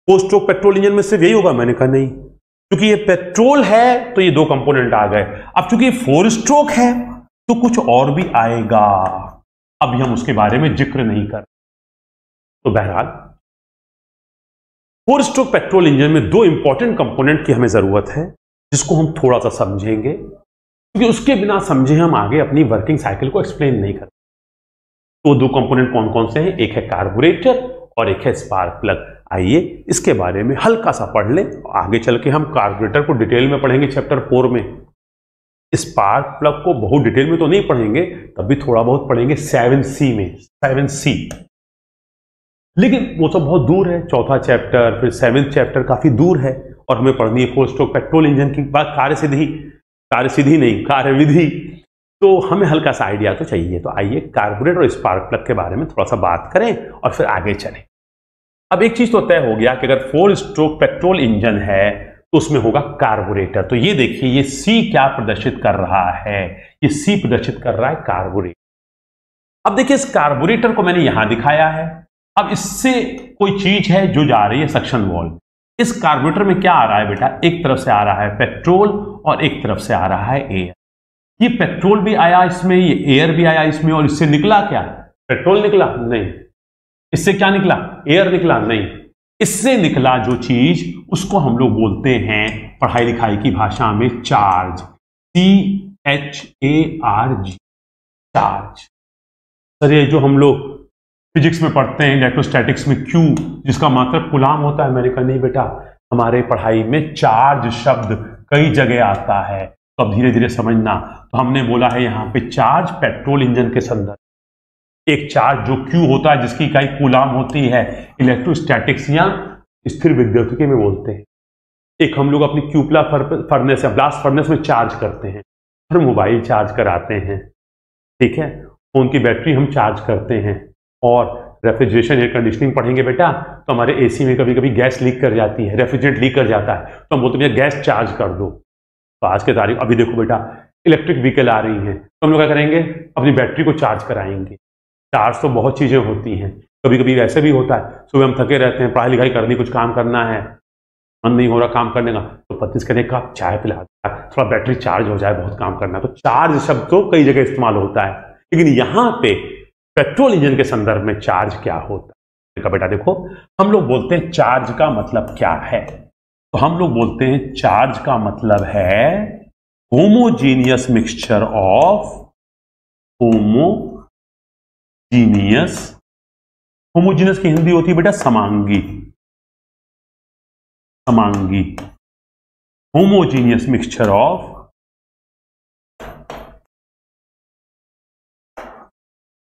4 स्ट्रोक पेट्रोल इंजन में सिर्फ यही होगा? मैंने कहा नहीं, क्योंकि ये पेट्रोल है तो ये 2 कंपोनेंट आ गए। अब चूंकि ये 4 स्ट्रोक है तो कुछ और भी आएगा, अभी हम उसके बारे में जिक्र नहीं कर। तो बहरहाल 4 स्ट्रोक पेट्रोल इंजन में 2 इंपॉर्टेंट कंपोनेंट की हमें जरूरत है, जिसको हम थोड़ा सा समझेंगे, क्योंकि उसके बिना समझे हम आगे अपनी वर्किंग साइकिल को एक्सप्लेन नहीं कर। तो 2 कंपोनेंट कौन कौन से हैं? एक है कार्बोरेटर और एक है स्पार्क प्लग। आइए इसके बारे में हल्का सा पढ़ लें, आगे चल के हम कार्बोरेटर को डिटेल में पढ़ेंगे चैप्टर 4 में। स्पार्क प्लग को बहुत डिटेल में तो नहीं पढ़ेंगे, तब भी थोड़ा बहुत पढ़ेंगे 7C में, 7C। लेकिन वो तो बहुत दूर है, 4था चैप्टर फिर 7th चैप्टर काफी दूर है, और हमें पढ़नी है 4 स्ट्रोक पेट्रोल इंजन की बात, कार्यविधि, तो हमें हल्का सा आइडिया तो चाहिए। तो आइए कार्बोरेटर और स्पार्क प्लग के बारे में थोड़ा सा बात करें और फिर आगे चलें। अब एक चीज तो तय हो गया कि अगर 4 स्ट्रोक पेट्रोल इंजन है तो उसमें होगा कार्बोरेटर। तो ये देखिए, ये C क्या प्रदर्शित कर रहा है? ये C प्रदर्शित कर रहा है कार्बोरेटर। अब देखिए इस कार्बोरेटर को मैंने यहां दिखाया है। अब इससे कोई चीज है जो जा रही है सक्शन वॉल्व। इस कार्बोरेटर में क्या आ रहा है बेटा? एक तरफ से आ रहा है पेट्रोल और एक तरफ से आ रहा है एयर। ये पेट्रोल भी आया इसमें, ये एयर भी आया इसमें, और इससे निकला क्या? पेट्रोल निकला? नहीं। इससे क्या निकला? एयर निकला? नहीं। इससे निकला जो चीज उसको हम लोग बोलते हैं पढ़ाई लिखाई की भाषा में चार्ज, CHARG, चार्ज। सर ये जो हम लोग फिजिक्स में पढ़ते हैं इलेक्ट्रोस्टैटिक्स में Q, जिसका मतलब कूलाम होता है। मैंने कहा नहीं बेटा, हमारे पढ़ाई में चार्ज शब्द कई जगह आता है, तो अब धीरे धीरे समझना। तो हमने बोला है यहां पे चार्ज पेट्रोल इंजन के संदर्भ, एक चार्ज जो Q होता है जिसकी इकाई कूलाम होती है, इलेक्ट्रोस्टैटिक्स या स्थिर विद्युतिकी में बोलते हैं। एक हम लोग अपनी क्यूपला फर्नेस या ब्लास्ट फर्नेस में चार्ज करते हैं, फिर मोबाइल चार्ज कराते हैं, ठीक है, फोन की बैटरी हम चार्ज करते हैं, और रेफ्रिजरेशन एयर कंडीशनिंग पढ़ेंगे बेटा तो हमारे एसी में कभी कभी गैस लीक कर जाती है, रेफ्रिजरेंट लीक कर जाता है, तो हम बोलते हैं गैस चार्ज कर दो। तो आज के तारीख अभी देखो बेटा इलेक्ट्रिक व्हीकल आ रही हैं, तो हम लोग क्या करेंगे, अपनी बैटरी को चार्ज कराएंगे। चार्ज तो बहुत चीजें होती हैं, कभी कभी वैसे भी होता है सुबह हम थके रहते हैं, पढ़ाई लिखाई करनी, कुछ काम करना है, मन नहीं हो रहा काम करने का, तो पत्तीस करने का चाय पिला दिया, थोड़ा बैटरी चार्ज हो जाए, बहुत काम करना है। तो चार्ज शब्द तो कई जगह इस्तेमाल होता है, लेकिन यहां पे पेट्रोल इंजन के संदर्भ में चार्ज क्या होता है बेटा देखो, हम लोग बोलते हैं चार्ज का मतलब क्या है, तो हम लोग बोलते हैं चार्ज का मतलब है होमोजीनियस मिक्सचर ऑफ होमोजीनियस की हिंदी होती है बेटा समांगी, homogeneous mixture of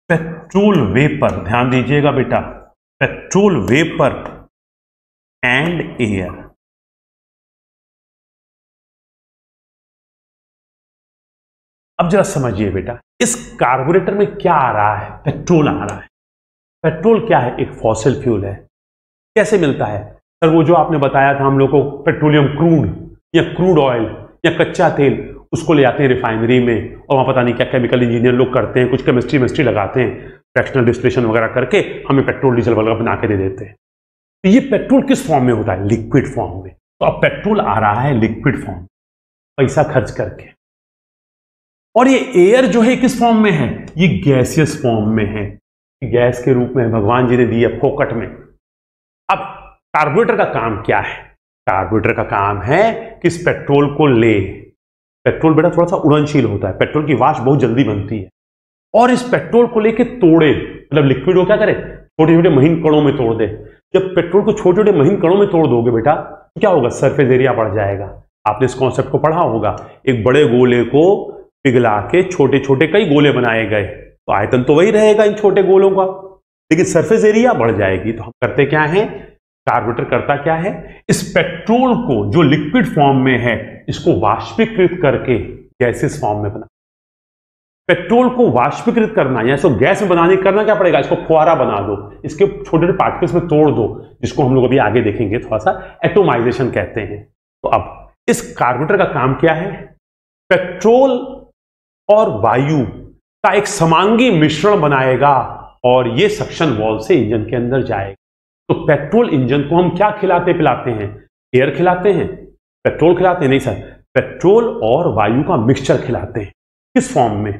petrol vapour, ध्यान दीजिएगा बेटा, पेट्रोल वेपर एंड एयर। अब जरा समझिए बेटा, इस कार्बोरेटर में क्या आ रहा है, पेट्रोल आ रहा है। पेट्रोल क्या है, एक फॉसिल फ्यूल है। कैसे मिलता है सर, वो जो आपने बताया था हम लोग को, पेट्रोलियम क्रूड या क्रूड ऑयल या कच्चा तेल, उसको ले आते हैं रिफाइनरी में और वहां पता नहीं क्या केमिकल इंजीनियर लोग करते हैं, कुछ केमिस्ट्री लगाते हैं, फ्रैक्शनल डिस्टिलेशन वगैरह करके हमें पेट्रोल डीजल वगैरह बना के दे देते हैं। तो ये पेट्रोल किस फॉर्म में होता है, लिक्विड फॉर्म में। तो अब पेट्रोल आ रहा है लिक्विड फॉर्म, पैसा खर्च करके, और ये एयर जो है किस फॉर्म में है, ये गैसियस फॉर्म में है, गैस के रूप में भगवान जी ने दी है फोकट में। अब कार्बोरेटर का काम क्या है, कार्बोरेटर का काम है कि इस पेट्रोल को ले, पेट्रोल बेटा थोड़ा सा उड़नशील होता है, पेट्रोल की वाष्प बहुत जल्दी बनती है, और इस पेट्रोल को लेके तोड़े, मतलब लिक्विड को क्या करे, छोटे छोटे महीन कणों में तोड़ दे। जब पेट्रोल को छोटे छोटे महीन कणों में तोड़ दोगे बेटा तो क्या होगा, सरफेस एरिया बढ़ जाएगा। आपने इस कॉन्सेप्ट को पढ़ा होगा, एक बड़े गोले को पिघला के छोटे छोटे कई गोले बनाए गए, तो आयतन तो वही रहेगा इन छोटे गोलों का, लेकिन सरफेस एरिया बढ़ जाएगी। तो हम करते क्या है, कार्बोरेटर करता क्या है, इस पेट्रोल को जो लिक्विड फॉर्म में है इसको वाष्पीकृत करके गैसेस फॉर्म में बना। पेट्रोल को वाष्पीकृत करना या इसको गैस में बनाने करना क्या पड़ेगा, इसको फुहारा बना दो, इसके छोटे छोटे पार्टिकल्स में तोड़ दो, जिसको हम लोग अभी आगे देखेंगे, थोड़ा सा एटोमाइजेशन कहते हैं। तो अब इस कार्बोरेटर का काम क्या है, पेट्रोल और वायु का एक समांगी मिश्रण बनाएगा और ये सक्शन वॉल्व से इंजन के अंदर जाएगा। तो पेट्रोल इंजन को हम क्या खिलाते पिलाते हैं, एयर खिलाते हैं, पेट्रोल खिलाते हैं, नहीं सर, पेट्रोल और वायु का मिक्सचर खिलाते हैं। किस फॉर्म में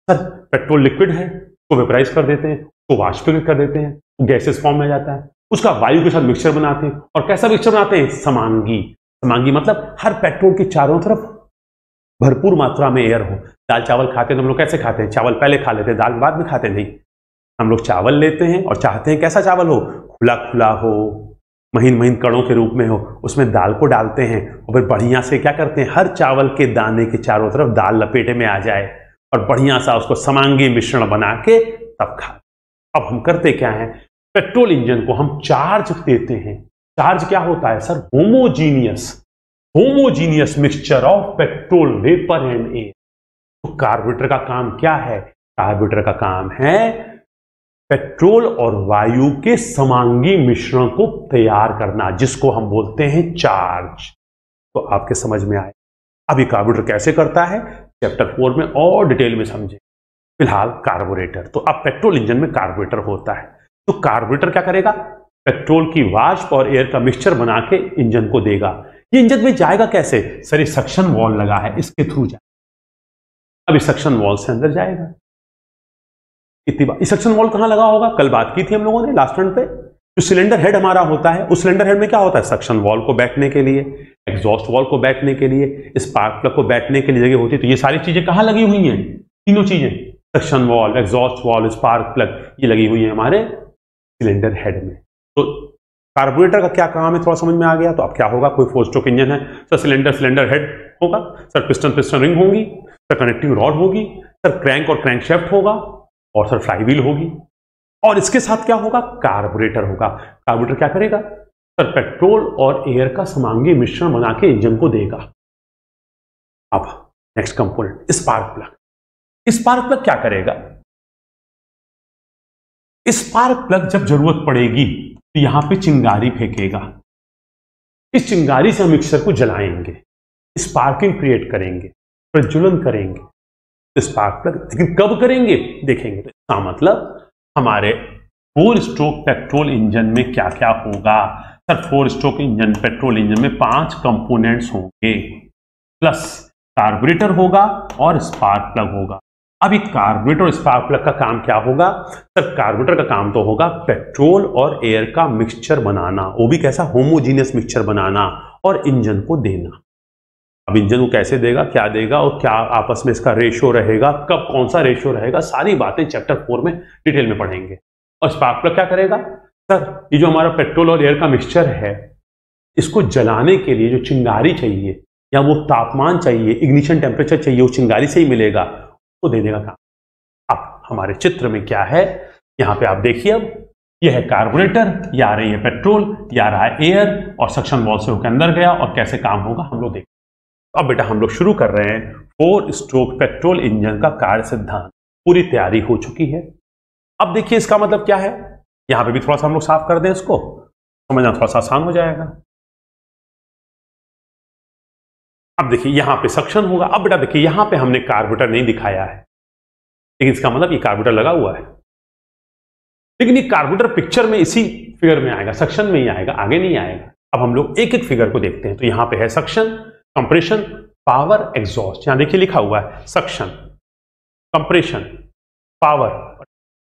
सर, पेट्रोल लिक्विड है, उसको वेपराइज कर देते हैं, उसको वाष्पीकृत कर देते हैं, वो गैसेस फॉर्म में जाता है, उसका वायु के साथ मिक्सचर बनाते हैं। और कैसा मिक्सचर बनाते हैं, समांगी। समांगी मतलब हर पेट्रोल के चारों तरफ भरपूर मात्रा में एयर हो। दाल चावल खाते हैं तो हम लोग कैसे खाते हैं, चावल पहले खा लेते हैं, दाल बाद में खाते नहीं, हम लोग चावल लेते हैं और चाहते हैं कैसा चावल हो, खुला खुला हो, महीन महीन कणों के रूप में हो, उसमें दाल को डालते हैं और फिर बढ़िया से क्या करते हैं, हर चावल के दाने के चारों तरफ दाल लपेटे में आ जाए और बढ़िया सा उसको समांगी मिश्रण बना के तब खा। अब हम करते क्या है, पेट्रोल इंजन को हम चार्ज देते हैं। चार्ज क्या होता है sir, homogeneous mixture of petrol vapour and air. तो कार्बोरेटर का काम क्या है, कार्बोरेटर का काम है पेट्रोल और वायु के समांगी मिश्रण को तैयार करना, जिसको हम बोलते हैं चार्ज। तो आपके समझ में आए। अब ये कार्बोरेटर कैसे करता है, चैप्टर 4 में और डिटेल में समझे। फिलहाल कार्बोरेटर, तो अब पेट्रोल इंजन में कार्बोरेटर होता है। तो कार्बोरेटर क्या करेगा, पेट्रोल की वाष्प और एयर का मिक्सचर बना के इंजन को देगा। ये इंजन में जाएगा कैसे सर, ये सक्शन वॉल लगा है, इसके थ्रू जाएगा। अब इस सक्शन वॉल से अंदर जाएगा। इतनी बात, सक्शन वॉल कहां लगा होगा, कल बात की थी हम लोगों ने लास्ट टर्न पे। जो सिलेंडर हेड हमारा होता है, उस सिलेंडर हेड में क्या होता है, सक्शन वॉल को बैठने के लिए, एग्जॉस्ट वॉल को बैठने के लिए, स्पार्क प्लग को बैठने के लिए जगह होती है। तो ये सारी चीजें कहां लगी हुई हैं, तीनों चीजें, suction wall, exhaust valve, spark plug, ये लगी हुई है हमारे सिलेंडर हेड में। तो कार्बोरेटर का क्या काम है थोड़ा समझ में आ गया। तो अब क्या होगा, कोई 4 स्ट्रोक इंजन है सर, सिलेंडर हेड होगा सर, पिस्टन रिंग होगी सर, कनेक्टिंग रॉड होगी सर, क्रैंक और क्रैंकशैफ्ट होगा और सर फ्लाईव्हील होगी, और इसके साथ क्या होगा, कार्बोरेटर होगा। कार्बोरेटर क्या करेगा सर, पेट्रोल और एयर का समांगी मिश्रण बना के इंजन को देगा। अब next component, spark plug. Spark plug क्या करेगा, स्पार्क प्लग जब जरूरत पड़ेगी तो यहां पे चिंगारी फेंकेगा, इस चिंगारी से हम मिक्सचर को जलाएंगे, स्पार्किंग क्रिएट करेंगे, प्रज्वलन करेंगे। तो स्पार्क प्लग लेकिन कब करेंगे देखेंगे। तो इसका मतलब हमारे 4 स्ट्रोक पेट्रोल इंजन में क्या क्या होगा। Sir 4 stroke engine petrol engine में 5 कंपोनेंट्स होंगे, प्लस कार्बोरेटर होगा और स्पार्क प्लग होगा। अब ये कार्बोरेटर और स्पार्क प्लग का काम क्या होगा। सर कार्बोरेटर का काम तो होगा पेट्रोल और एयर का मिक्सचर बनाना, वो भी कैसा, होमोजीनियस मिक्सचर बनाना और इंजन को देना। अब इंजन को कैसे देगा, क्या देगा और क्या आपस में इसका रेशियो रहेगा, कब कौन सा रेशियो रहेगा, सारी बातें चैप्टर 4 में डिटेल में पढ़ेंगे। और स्पार्क प्लग क्या करेगा। सर ये जो हमारा पेट्रोल और एयर का मिक्सचर है, इसको जलाने के लिए जो चिंगारी चाहिए या वो तापमान चाहिए, इग्निशन टेम्परेचर चाहिए, वो चिंगारी से ही मिलेगा, वो दे देगा काम। अब हमारे चित्र में क्या है, यहां पे आप देखिए। अब यह है कार्बोरेटर, ये आ रही है पेट्रोल, ये आ रहा है एयर, और सक्शन वॉल्व से होकर अंदर गया, और कैसे काम होगा हम लोग देखें। अब बेटा हम लोग शुरू कर रहे हैं 4 स्ट्रोक पेट्रोल इंजन का कार्य सिद्धांत। पूरी तैयारी हो चुकी है। अब देखिए इसका मतलब क्या है, यहां पे भी थोड़ा सा हम लोग साफ कर दें, इसको समझना थोड़ा सा आसान हो जाएगा। अब देखिए यहां पे सक्शन होगा। अब बेटा देखिए यहां पे हमने कार्बोरेटर नहीं दिखाया है, लेकिन इसका मतलब ये कार्बोरेटर लगा हुआ है, लेकिन ये कार्बोरेटर पिक्चर में इसी फिगर में आएगा, सक्शन में ही आएगा, आगे नहीं आएगा। अब हम लोग एक एक फिगर को देखते हैं। तो यहां पे है सक्शन, कंप्रेशन, पावर, एग्जॉस्ट। यहां देखिए लिखा हुआ है सक्शन, कंप्रेशन, पावर।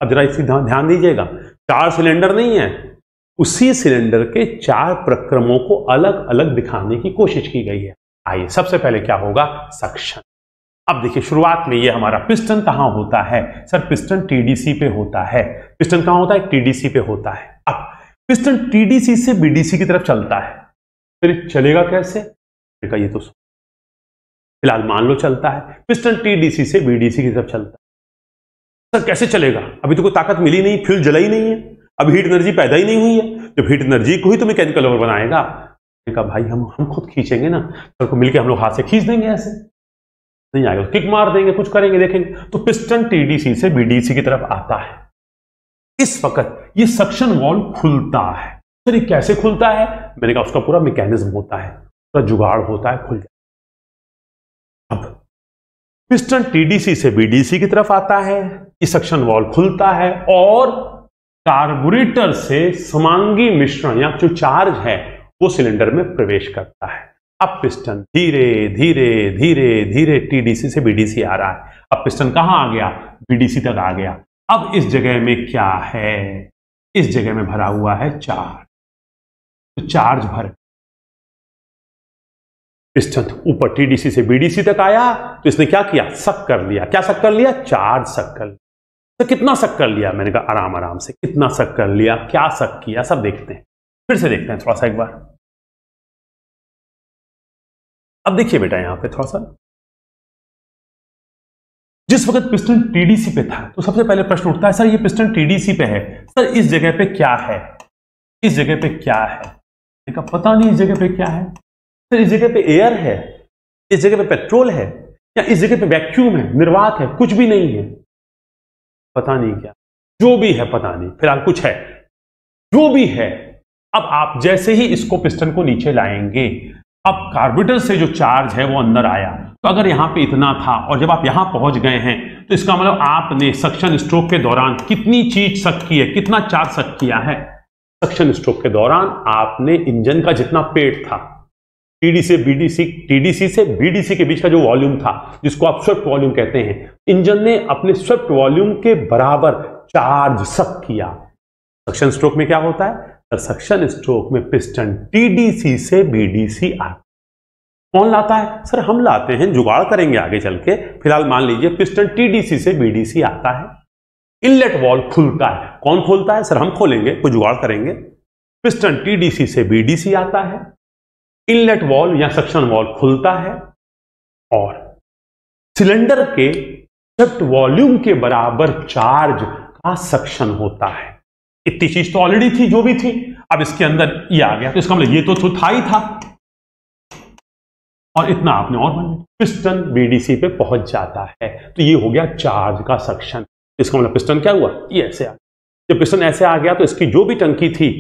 अब जरा इसी ध्यान दीजिएगा, 4 सिलेंडर नहीं है, उसी सिलेंडर के 4 प्रक्रमों को अलग अलग दिखाने की कोशिश की गई है। आइए सबसे पहले क्या होगा, सक्शन। अब देखिए शुरुआत में ये हमारा पिस्टन कहां होता है। सर पिस्टन टीडीसी पे होता है। पिस्टन कहां होता है, टीडीसी पे होता है। अब पिस्टन टीडीसी से बीडीसी की तरफ चलता है, फिर चलेगा कैसे, ये तो फिलहाल मान लो चलता है। पिस्टन टीडीसी से बीडीसी की तरफ चलता है। सर कैसे चलेगा, अभी तो कोई ताकत मिली नहीं, फ्यूल जला ही नहीं है, अब हीट एनर्जी पैदा ही नहीं हुई है। जब हीट एनर्जी को ही तो मैकेनिकल ओवर बनाएगा। कहा भाई हम खुद खींचेंगे ना, सर को मिलके हम लोग हाथ से खींच देंगे, ऐसे नहीं आएगा, किक मार देंगे, कुछ करेंगे, देखेंगे। तो पिस्टन टीडीसी से बीडीसी की तरफ आता है। इस वक्त ये सक्शन वॉल्व खुलता है। सर ये कैसे खुलता है, मैंने कहा उसका पूरा मैकेनिज्म होता है, पूरा जुगाड़ होता है, खुल जाता है। अब पिस्टन टीडीसी से बीडीसी की तरफ आता है, ये सक्शन वॉल्व खुलता है और कार्बोरेटर से समांगी मिश्रण या जो चार्ज है वो सिलेंडर में प्रवेश करता है। अब पिस्टन धीरे धीरे धीरे धीरे टीडीसी से बीडीसी आ रहा है। अब पिस्टन कहां आ गया, बीडीसी तक आ गया। अब इस जगह में क्या है, इस जगह में भरा हुआ है चार्ज। तो चार्ज भर, पिस्टन ऊपर टीडीसी से बीडीसी तक आया, तो इसने क्या किया, सक कर लिया। क्या सक कर लिया, चार्ज सक कर लिया। तो कितना सक कर लिया, मैंने कहा आराम आराम से, कितना सक कर लिया, क्या सक किया, सब देखते हैं, फिर से देखते हैं थोड़ा सा एक बार। अब देखिए बेटा यहां पे थोड़ा सा, जिस वक्त पिस्टन टीडीसी पे था तो सबसे पहले प्रश्न उठता है, सर ये पिस्टन टीडीसी पे है, सर इस जगह पे क्या है, इस जगह पे क्या है। देखा पता नहीं इस जगह पे क्या है, सर इस जगह पे एयर है, इस जगह पे पेट्रोल है, या इस जगह पे वैक्यूम है, निर्वात है, कुछ भी नहीं है, पता नहीं क्या, जो भी है पता नहीं, फिलहाल कुछ है, जो भी है। अब आप जैसे ही इसको पिस्टन को नीचे लाएंगे, अब कार्बोरेटर से जो चार्ज है वो अंदर आया, तो अगर यहां पे इतना था और जब आप यहां पहुंच गए हैं, तो इसका मतलब आपने सक्शन स्ट्रोक के दौरान कितनी चीज सक की है, कितना चार्ज सक किया है। सक्शन स्ट्रोक के दौरान आपने इंजन का जितना पेट था, टीडीसी से बीडीसी के बीच का जो वॉल्यूम था, जिसको आप स्वेप्ट वॉल्यूम कहते हैं, इंजन ने अपने स्वेप्ट वॉल्यूम के बराबर चार्ज सक किया। सक्शन स्ट्रोक में क्या होता है, सक्शन स्ट्रोक में पिस्टन टीडीसी से बीडीसी आता। कौन लाता है, सर हम लाते हैं, जुगाड़ करेंगे आगे चल के। फिलहाल मान लीजिए पिस्टन टीडीसी से बीडीसी आता है, इनलेट वॉल्व खुलता है। कौन खोलता है, सर हम खोलेंगे, कोई जुगाड़ करेंगे। पिस्टन टीडीसी से बीडीसी आता है, इनलेट वॉल्व या सक्शन वॉल्व खुलता है और सिलेंडर के स्वेप्ट वॉल्यूम के बराबर चार्ज का सक्शन होता है। इतनी चीज तो ऑलरेडी थी, जो भी थी, अब इसके अंदर ये आ गया, तो इसका मतलब ये तो था ही था, और इतना आपने और बन, पिस्टन बीडीसी पे पहुंच जाता है, तो ये हो गया चार्ज का सक्शन। इसका मतलब पिस्टन क्या हुआ, ये ऐसे आ, जब पिस्टन ऐसे आ गया तो इसकी जो भी टंकी थी,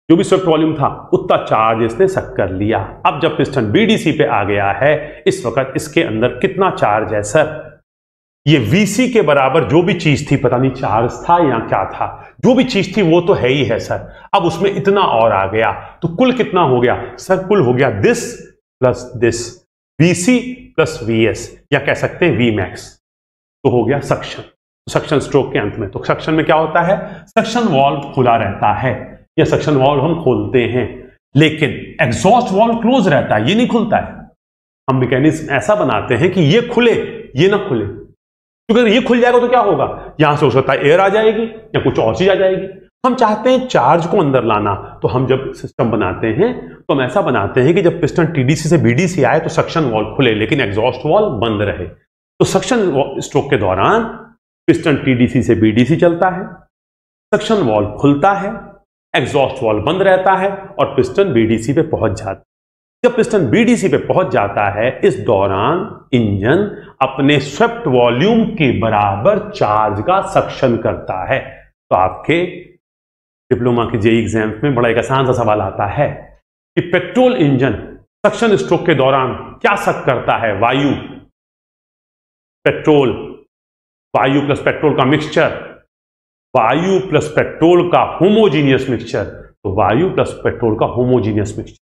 जो भी स्वेप्ट वॉल्यूम था, उतना चार्ज इसने सक कर लिया। अब जब पिस्टन बीडीसी पे आ गया है, इस वक्त इसके अंदर कितना चार्ज है सर? ये वीसी के बराबर जो भी चीज थी, पता नहीं चार्ज था या क्या था, जो भी चीज थी वो तो है ही है सर। अब उसमें इतना और आ गया, तो कुल कितना हो गया सर? कुल हो गया this plus this, VC plus VS, या कह सकते हैं वी मैक्स। तो हो गया सक्शन। सक्शन स्ट्रोक के अंत में, तो सक्शन में क्या होता है? सक्शन वाल्व खुला रहता है, या सक्शन वाल्व हम खोलते हैं, लेकिन एग्जॉस्ट वाल्व क्लोज रहता है, ये नहीं खुलता है। हम मैकेनिज्म ऐसा बनाते हैं कि ये खुले, ये ना खुले, क्योंकि अगर ये खुल जाएगा तो क्या होगा? यहां से हो सकता है एयर आ जाएगी या कुछ और चीज आ जाएगी। हम चाहते हैं चार्ज को अंदर लाना, तो हम जब सिस्टम बनाते हैं तो हम ऐसा बनाते हैं कि जब पिस्टन टीडीसी से बीडीसी आए तो सक्शन वाल्व खुले, लेकिन एग्जॉस्ट वाल्व बंद रहे। तो सक्शन स्ट्रोक के दौरान पिस्टन टीडीसी से बीडीसी चलता है, सक्शन वाल्व खुलता है, एग्जॉस्ट वाल्व बंद रहता है और पिस्टन बीडीसी पे पहुंच जाता है। जब पिस्टन बीडीसी पे पहुंच जाता है, इस दौरान इंजन अपने स्वेप्ट वॉल्यूम के बराबर चार्ज का सक्शन करता है। तो आपके डिप्लोमा के जेईई एग्जाम में बड़ा एक आसान सा सवाल आता है कि पेट्रोल इंजन सक्शन स्ट्रोक के दौरान क्या सक करता है? वायु, पेट्रोल, वायु प्लस पेट्रोल का मिक्सचर, वायु प्लस पेट्रोल का होमोजीनियस मिक्सचर। तो वायु प्लस पेट्रोल का होमोजीनियस मिक्सचर,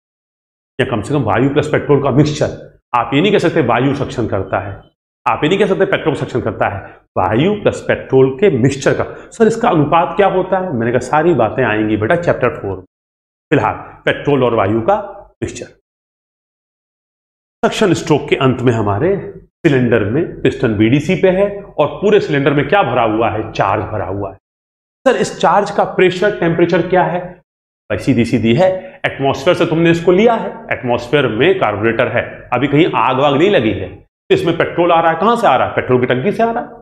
या कम से कम वायु प्लस पेट्रोल का मिक्सचर। आप ये नहीं कह सकते वायु सक्शन करता है, आप ये नहीं कह सकते पेट्रोल सक्शन करता है, वायु प्लस पेट्रोल के मिक्सचर का। सर इसका अनुपात क्या होता है? मैंने कहा सारी बातें आएंगी बेटा चैप्टर 4 में। फिलहाल पेट्रोल और वायु का मिक्सचर। सक्शन स्ट्रोक के अंत में हमारे सिलेंडर में पिस्टन बीडीसी पे है और पूरे सिलेंडर में क्या भरा हुआ है? चार्ज भरा हुआ है। सर इस चार्ज का प्रेशर, टेम्परेचर क्या है? भाई सीधी सीधी है, एटमॉस्फेयर से तुमने इसको लिया है। एटमॉस्फेयर में कार्बोरेटर है, अभी कहीं आग वाग नहीं लगी है, तो इसमें पेट्रोल आ रहा है। कहां से आ रहा है? पेट्रोल की टंकी से आ रहा है।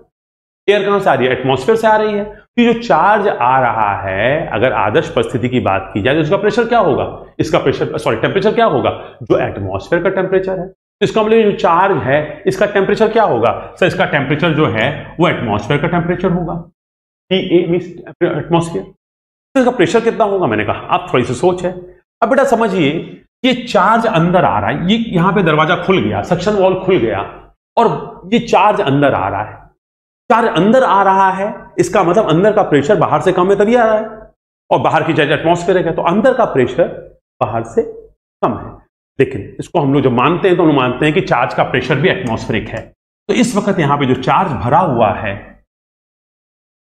एयर कहां से आ रही है? एटमॉस्फेयर से आ रही है। तो जो चार्ज आ रहा है, अगर आदर्श परिस्थिति की बात की जाए तो इसका प्रेशर क्या होगा? इसका प्रेशर, सॉरी टेम्परेचर क्या होगा? जो एटमॉस्फेयर का टेम्परेचर है। तो इसका मतलब जो चार्ज है इसका टेम्परेचर क्या होगा? सर इसका टेम्परेचर जो है वो एटमॉस्फेयर का टेम्परेचर होगा, एटमॉस्फेयर। तो इसका प्रेशर कितना होगा? मैंने कहा आप थोड़ी सी सोच है। अब बेटा समझिए, ये चार्ज अंदर आ रहा है, ये यहां पे दरवाजा खुल गया, सक्शन वाल्व खुल गया और ये चार्ज अंदर आ रहा है। चार्ज अंदर आ रहा है, इसका मतलब अंदर का प्रेशर बाहर से कम है तभी आ रहा है, और बाहर की चार्ज एटमॉस्फेयर है, तो अंदर का प्रेशर बाहर से कम है। लेकिन इसको हम लोग जब मानते हैं तो हम मानते हैं कि चार्ज का प्रेशर भी एटमॉस्फेरिक है। तो इस वक्त यहां पे जो चार्ज भरा हुआ है,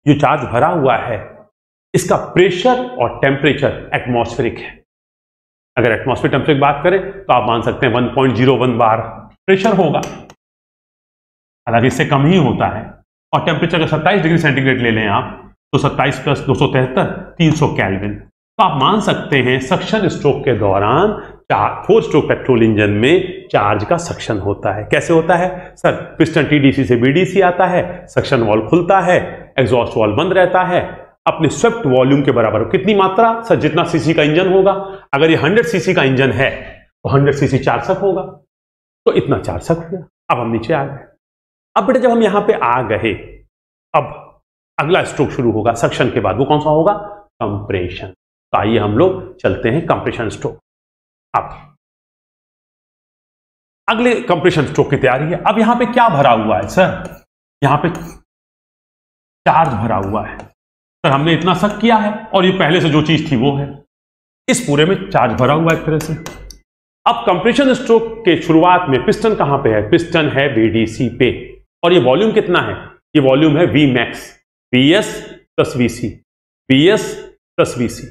जो चार्ज भरा हुआ है, इसका प्रेशर और टेम्परेचर एटमॉस्फेरिक है। अगर एटमॉस्फेयर टेम्परेचर की बात करें तो आप मान सकते हैं 1.01 बार प्रेशर होगा, हालांकि इससे कम ही होता है। और टेम्परेचर का 27 डिग्री सेंटीग्रेड ले लें आप, तो 27 प्लस 273 300 केल्विन। तो आप मान सकते हैं सक्शन स्ट्रोक के दौरान 4 स्ट्रोक पेट्रोल इंजन में चार्ज का सक्शन होता है। कैसे होता है? सर पिस्टन टीडीसी से बीडीसी आता है, सक्शन वाल्व खुलता है, एग्जॉस्ट वाल्व बंद रहता है, अपने स्वेप्ट वॉल्यूम के बराबर। कितनी मात्रा? सर जितना सीसी का इंजन होगा। अगर ये 100 सीसी का इंजन है तो 100 सीसी चार्ज सक होगा, तो इतना चार्ज सक हो गया। अब हम नीचे आ गए। अब बेटा जब हम यहां पे आ गए, अब अगला स्ट्रोक शुरू होगा सक्शन के बाद। वो कौन सा होगा? कंप्रेशन। तो आइए हम लोग चलते हैं कंप्रेशन स्ट्रोक। अब अगले कंप्रेशन स्ट्रोक की तैयारी है। अब यहां पे क्या भरा हुआ है सर? यहां पे चार्ज भरा हुआ है। सर हमने इतना सक किया है और ये पहले से जो चीज थी वो है। इस पूरे में चार्ज भरा हुआ है एक तरह से। अब कंप्रेशन स्ट्रोक के शुरुआत में पिस्टन कहां पे है? पिस्टन है बीडीसी पे, और ये वॉल्यूम कितना है? ये वॉल्यूम है V max, VS plus VC, VS plus VC.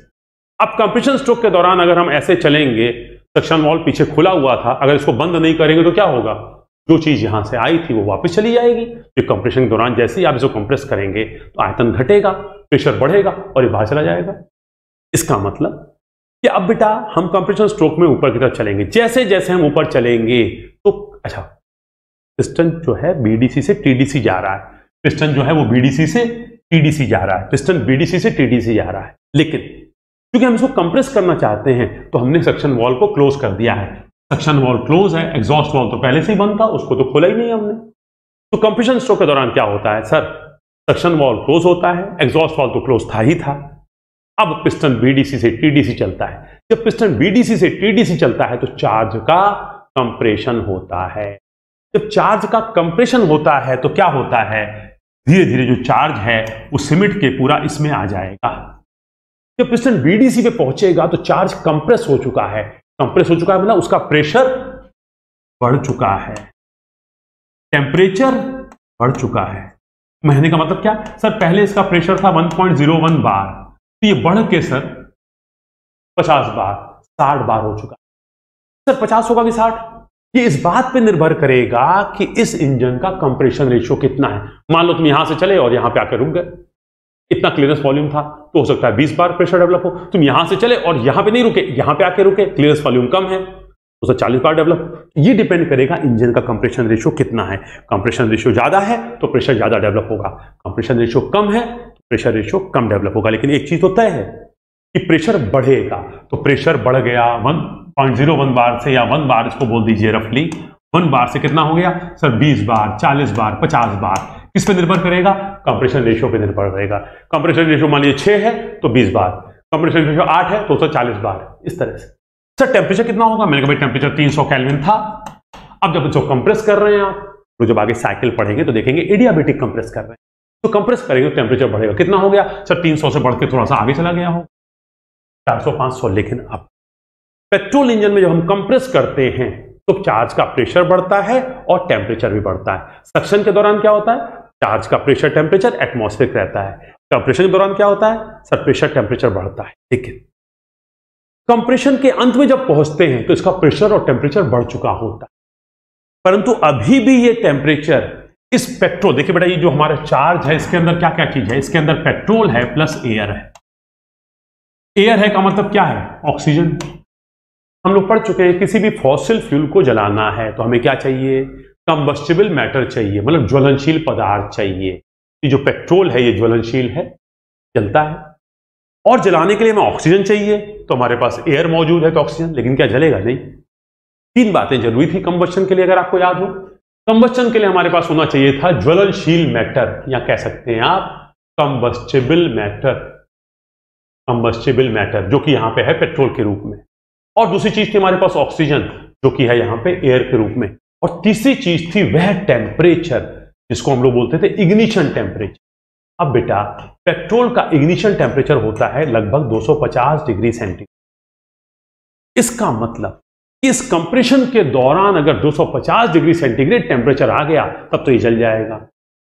अब कंप्रेशन स्ट्रोक के दौरान अगर हम ऐसे चलेंगे, सक्शन वाल्व पीछे खुला हुआ था, अगर इसको बंद नहीं करेंगे तो क्या होगा? जो चीज यहां से आई थी वो वापस चली जाएगी। तो कंप्रेशन के दौरान जैसे ही आप इसको कंप्रेस करेंगे तो आयतन घटेगा, प्रेशर बढ़ेगा और ये बाहर चला जाएगा। इसका मतलब कि अब बेटा हम कंप्रेशन स्ट्रोक में ऊपर की तरफ चलेंगे। जैसे जैसे हम ऊपर चलेंगे तो अच्छा, पिस्टन जो है बीडीसी से टीडीसी जा रहा है, पिस्टन जो है वो बीडीसी से टीडीसी जा रहा है, पिस्टन बीडीसी से टीडीसी जा रहा है। लेकिन क्योंकि हम इसको कंप्रेस करना चाहते हैं तो हमने सक्शन वाल्व को क्लोज कर दिया है। सक्शन वाल्व क्लोज है, एग्जॉस्ट वाल्व तो पहले से ही बंद था, उसको तो खोला ही नहीं हमने। तो कंप्रेशन स्ट्रोक के दौरान क्या होता है सर? सक्शन वाल्व क्लोज होता है, एग्जॉस्ट वाल्व तो क्लोज था ही था। अब पिस्टन बीडीसी से टीडीसी चलता है। जब पिस्टन बीडीसी से टीडीसी चलता है तो चार्ज का कंप्रेशन होता है। जब चार्ज का कंप्रेशन होता है तो क्या होता है, धीरे धीरे जो चार्ज है वो सिमट के पूरा इसमें आ जाएगा। जब पिस्टन बीडीसी पे पहुंचेगा तो चार्ज कंप्रेस हो चुका है। कंप्रेस हो चुका है मतलब उसका प्रेशर बढ़ चुका है, टेम्परेचर बढ़ चुका है। महीने का मतलब क्या सर, पहले इसका प्रेशर था 1.01 बार, तो ये बढ़ के सर 50 बार 60 बार हो चुका। सर 50 होगा कि 60? ये इस बात पे निर्भर करेगा कि इस इंजन का कंप्रेशन रेशियो कितना है। मान लो तुम यहां से चले और यहां पे आकर रुक गए, इतना क्लियरेंस वॉल्यूम था तो हो सकता है 20 बार प्रेशर डेवलप हो। तुम यहां से चले और यहां पे नहीं रुके, यहां पे आके रुके, क्लियरेंस वॉल्यूम कम है तो सर 40 बार डेवलप। ये डिपेंड करेगा इंजन का कंप्रेशन रेशियो कितना है। कंप्रेशन रेशियो ज्यादा है तो प्रेशर ज्यादा डेवलप होगा, कंप्रेशन रेशियो कम है तो प्रेशर रेशियो कम डेवलप होगा। लेकिन एक चीज तो तय है कि प्रेशर बढ़ेगा, तो प्रेशर बढ़ गया 1.01 बार से, या 1 बार इसको बोल दीजिए रफली, 1 बार से कितना हो गया सर 20 बार, 40 बार, 50 बार। किस पे निर्भर करेगा, कंप्रेशन रेशियो पे निर्भर करेगा। कंप्रेशन रेशियो मान लीजिए 6 है तो 20 बार, कंप्रेशन रेशियो 8 है तो 40 बार, इस तरह से। सर टेम्परेचर कितना होगा, मैंने कहा भाई टेम्परेचर 300 केल्विन था। अब जब इसको कंप्रेस कर रहे हैं आप, तो जब आगे साइकिल पढ़ेंगे तो देखेंगे एडियाबेटिक कंप्रेस कर रहे हैं, तो कंप्रेस करेंगे तो टेम्परेचर बढ़ेगा। कितना हो गया सर, 300 से बढ़ के थोड़ा सा आगे चला गया हो, 400-500। लेकिन अब पेट्रोल इंजन में जब हम कंप्रेस करते हैं तो चार्ज का प्रेशर बढ़ता है और टेम्परेचर भी बढ़ता है। सक्शन के दौरान क्या होता है, चार्ज का प्रेशर टेम्परेचर एटमॉस्फेरिक रहता है। कंप्रेशन के दौरान क्या होता है सर, प्रेशर टेम्परेचर बढ़ता है। ठीक है, कंप्रेशन के अंत में जब पहुंचते हैं तो इसका प्रेशर और टेम्परेचर बढ़ चुका होता है, परंतु अभी भी ये टेम्परेचर इस पेट्रोल, देखिए बेटा ये जो हमारा चार्ज है इसके अंदर क्या क्या चीज है, इसके अंदर पेट्रोल है प्लस एयर है। एयर है का मतलब क्या है, ऑक्सीजन। हम लोग पढ़ चुके हैं किसी भी फॉसिल फ्यूल को जलाना है तो हमें क्या चाहिए, कंबस्टिबल मैटर चाहिए, मतलब ज्वलनशील पदार्थ चाहिए। ये जो पेट्रोल है ये ज्वलनशील है, जलता है, और जलाने के लिए हमें ऑक्सीजन चाहिए, तो हमारे पास एयर मौजूद है तो ऑक्सीजन, लेकिन क्या जलेगा नहीं। 3 बातें जरूरी थी कंबस्शन के लिए, अगर आपको याद हो। कंबस्शन के लिए हमारे पास होना चाहिए था ज्वलनशील मैटर, या कह सकते हैं आप कंबस्टिबल मैटर, कंबस्टिबल मैटर जो कि यहां पे है पेट्रोल के रूप में। और दूसरी चीज थी हमारे पास ऑक्सीजन जो कि है यहां पे एयर के रूप में। और तीसरी चीज थी वह टेम्परेचर जिसको हम लोग बोलते थे इग्निशन टेम्परेचर। अब बेटा पेट्रोल का इग्निशन टेम्परेचर होता है लगभग 250 डिग्री सेंटीग्रेड। इसका मतलब इस कंप्रेशन के दौरान अगर 250 डिग्री सेंटीग्रेड टेम्परेचर आ गया तब तो ये जल जाएगा।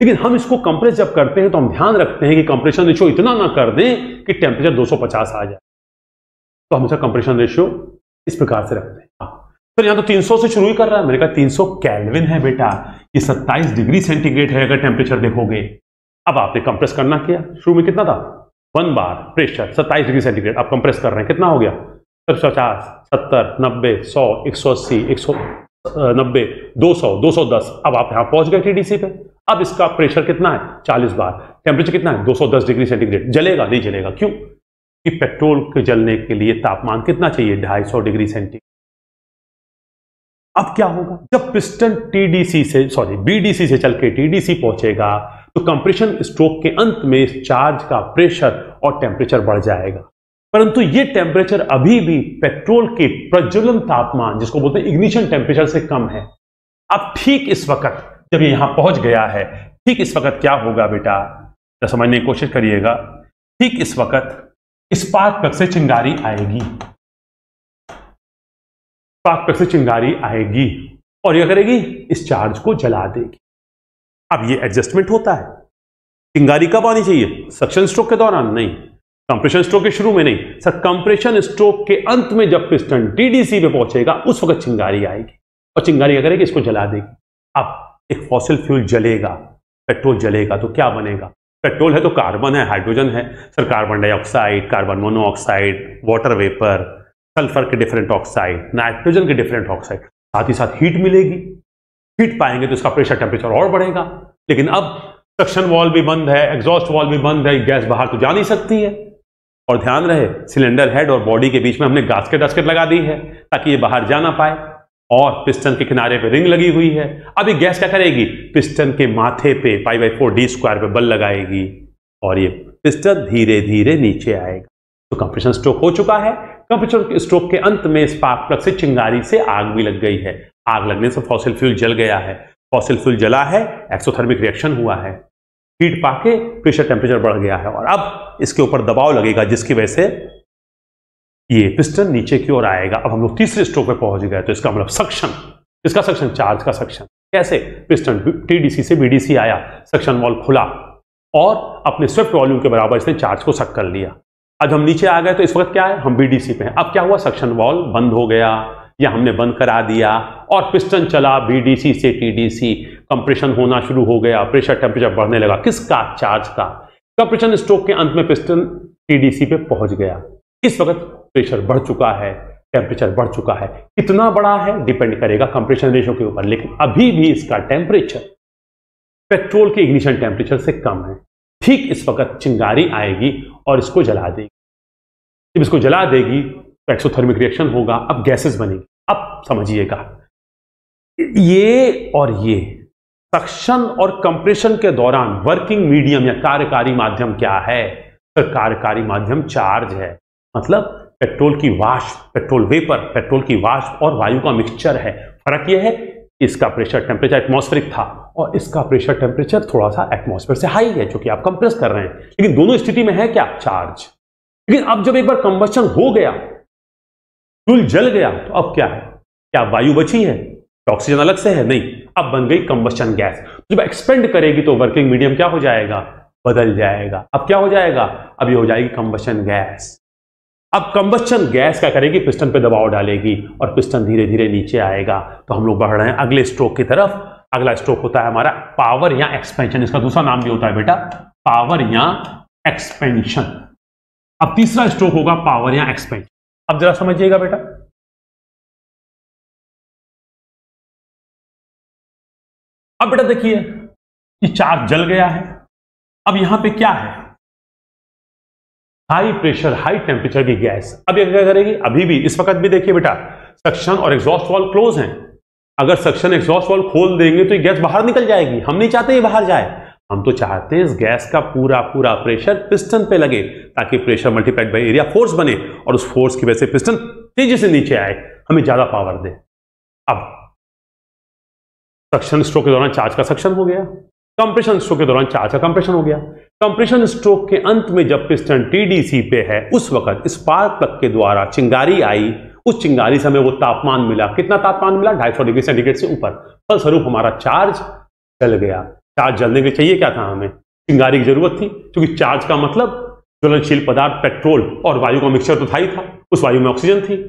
लेकिन हम इसको कंप्रेस जब करते हैं तो हम ध्यान रखते हैं कि कंप्रेशन रेशियो इतना ना कर दें कि टेम्परेचर 250 आ जाए, तो हमेशा कंप्रेशन रेशियो इस प्रकार से रखते हैं। फिर यहां तो 300 से शुरू ही कर रहा है, मैंने कहा 300 केल्विन है बेटा, ये 27 डिग्री सेंटीग्रेड है अगर टेम्परेचर देखोगे। अब आपने कंप्रेस करना किया, शुरू में कितना था 1 बार प्रेशर 27 डिग्री सेंटीग्रेड, अब कंप्रेस कर रहे हैं, कितना हो गया 50, 70, 90, 100, 180, 190, 200, 210। अब आप यहां पहुंच गए टीडीसी पे। अब इसका प्रेशर कितना है 40 बार, टेम्परेचर कितना है 210 डिग्री सेंटीग्रेड। जलेगा नहीं जलेगा, क्यों कि पेट्रोल के जलने के लिए तापमान कितना चाहिए 250 डिग्री सेंटीग्रेड। अब क्या होगा, जब पिस्टन बीडीसी से चल के टीडीसी पहुंचेगा तो कंप्रेशन स्ट्रोक के अंत में इस चार्ज का प्रेशर और टेम्परेचर बढ़ जाएगा, परंतु ये टेम्परेचर अभी भी पेट्रोल के प्रज्वलन तापमान जिसको बोलते हैं इग्निशन टेम्परेचर से कम है। अब ठीक इस वक्त जब ये यहां पहुंच गया है, ठीक इस वक्त क्या होगा बेटा, तो समझने की कोशिश करिएगा। ठीक इस वक्त स्पार्क प्लग से चिंगारी आएगी, स्पार्क प्लग से चिंगारी आएगी और यह करेगी इस चार्ज को जला देगी। अब ये एडजस्टमेंट होता है। चिंगारी कब आनी चाहिए, सक्शन स्ट्रोक के दौरान नहीं, कंप्रेशन स्ट्रोक के शुरू में नहीं सर, कंप्रेशन स्ट्रोक के अंत में जब पिस्टन टीडीसी पे पहुंचेगा उस वक्त चिंगारी आएगी और चिंगारी क्या करेगी, इसको जला देगी। अब एक फॉसिल फ्यूल जलेगा, पेट्रोल जलेगा तो क्या बनेगा, पेट्रोल है तो कार्बन है, हाइड्रोजन है sir, carbon dioxide, carbon monoxide, water vapour, sulphur के डिफरेंट ऑक्साइड, नाइट्रोजन के डिफरेंट ऑक्साइड, साथ ही साथ हीट मिलेगी। हीट पाएंगे तो इसका प्रेशर टेम्परेचर और बढ़ेगा। लेकिन अब सक्शन वाल्व भी बंद है, एग्जॉस्ट वाल्व भी बंद है, गैस बाहर तो जा नहीं सकती है। और ध्यान रहे सिलेंडर हेड और बॉडी के बीच में हमने गास्केट लगा दी है ताकि ये बाहर जा ना पाए। और पिस्टन के किनारे पे रिंग लगी हुई है। अब ये गैस क्या करेगी, पिस्टन के माथे पे π/4d² पे बल लगाएगी और ये पिस्टन धीरे धीरे नीचे आएगा। तो कंप्रेशन स्ट्रोक हो चुका है। कंप्रेशन स्ट्रोक के अंत में स्पार्क प्लग से चिंगारी से आग भी लग गई है। आग लगने से फॉसिल फ्यूल जल गया है। फॉसिल फ्यूल जला है, एक्सोथर्मिक रिएक्शन हुआ है, हीट पाके प्रेशर टेम्परेचर बढ़ गया है और अब इसके ऊपर दबाव लगेगा जिसकी वजह से ये पिस्टन नीचे की ओर आएगा। अब हम लोग तीसरे स्ट्रोक पे पहुंच गए। तो इसका मतलब सक्शन, इसका सक्शन, चार्ज का सक्शन। कैसे, पिस्टन टीडीसी से बीडीसी आया, सक्शन वॉल्व खुला और अपने स्विफ्ट वॉल्यूम के बराबर इसने चार्ज को सक कर लिया। आज हम नीचे आ गए तो इस वक्त क्या है, हम बीडीसी पे हैं। अब क्या हुआ, सक्शन वॉल्व बंद हो गया या हमने बंद करा दिया और पिस्टन चला बीडीसी से टीडीसी, कंप्रेशन होना शुरू हो गया, प्रेशर टेम्परेचर बढ़ने लगा। किसका, चार्ज का। कंप्रेशन स्ट्रोक के अंत में पिस्टन टीडीसी पे पहुंच गया। इस वक्त प्रेशर बढ़ चुका है, टेम्परेचर बढ़ चुका है। कितना बड़ा है डिपेंड करेगा कंप्रेशन रेशियो के ऊपर, लेकिन अभी भी इसका टेम्परेचर पेट्रोल के इग्निशन टेम्परेचर से कम है। ठीक इस वक्त चिंगारी आएगी और इसको जला देगी। जब इसको जला देगी तो एक्सोथर्मिक रिएक्शन होगा, अब गैसेस बनेगी। अब समझिएगा, ये और ये सक्शन और कंप्रेशन के दौरान वर्किंग मीडियम या कार्यकारी माध्यम क्या है, तो कार्यकारी माध्यम चार्ज है। मतलब पेट्रोल की वाष्प, पेट्रोल वेपर, पेट्रोल की वाष्प और वायु का मिक्सचर है। फर्क यह है, इसका प्रेशर टेम्परेचर एटमॉस्फेरिक था और इसका प्रेशर टेम्परेचर थोड़ा सा एटमॉस्फेयर से हाई है, जो कि आप कंप्रेस कर रहे हैं, लेकिन दोनों स्थिति में है क्या, चार्ज। लेकिन अब जब एक बार कंबशन हो गया, फ्यूल जल गया, तो अब क्या है, क्या वायु बची है, ऑक्सीजन अलग से है, नहीं, अब बन गई कंबशन गैस। जब एक्सपेंड करेगी तो वर्किंग मीडियम क्या हो जाएगा, बदल जाएगा। अब क्या हो जाएगा, अब ये हो जाएगी कंबशन गैस। अब कंबशन गैस क्या करेगी, पिस्टन पे दबाव डालेगी और पिस्टन धीरे धीरे नीचे आएगा। तो हम लोग बढ़ रहे हैं अगले स्ट्रोक की तरफ। अगला स्ट्रोक होता है हमारा पावर या एक्सपेंशन। इसका दूसरा नाम भी होता है बेटा पावर या एक्सपेंशन। अब तीसरा स्ट्रोक होगा पावर या एक्सपेंशन। अब जरा समझिएगा बेटा, अब बेटा देखिए कि चार्ज जल गया है। अब यहां पे क्या है, हाई प्रेशर हाई टेम्परेचर की गैस। अब ये क्या करेगी, अभी भी इस वक्त भी देखिए बेटा, सक्शन और एग्जॉस्ट वाल्व क्लोज हैं। अगर सक्शन एग्जॉस्ट वाल्व खोल देंगे तो ये गैस बाहर निकल जाएगी। हम नहीं चाहते ये बाहर जाए, हम तो चाहते हैं इस गैस का पूरा पूरा प्रेशर पिस्टन पे लगे, ताकि pressure multiplied by area force बने और उस फोर्स की वजह से पिस्टन तेजी से नीचे आए, हमें ज्यादा पावर दे। अब सक्शन स्ट्रोक के दौरान चार्ज का सक्शन हो गया, कंप्रेशन स्ट्रोक के दौरान चार्ज का कंप्रेशन हो गया। कंप्रेशन स्ट्रोक के अंत में जब पिस्टन टीडीसी पे है, उस वक्त स्पार्क प्लग के द्वारा चिंगारी आई। उस चिंगारी से हमें वो तापमान मिला, कितना तापमान मिला, 250 डिग्री सेंटीग्रेड से ऊपर। फलस्वरूप हमारा चार्ज जल गया। चार्ज जलने के चाहिए क्या था, हमें चिंगारी की जरूरत थी, क्योंकि चार्ज का मतलब ज्वलनशील पदार्थ पेट्रोल और वायु का मिक्सचर तो था ही था, उस वायु में ऑक्सीजन थी।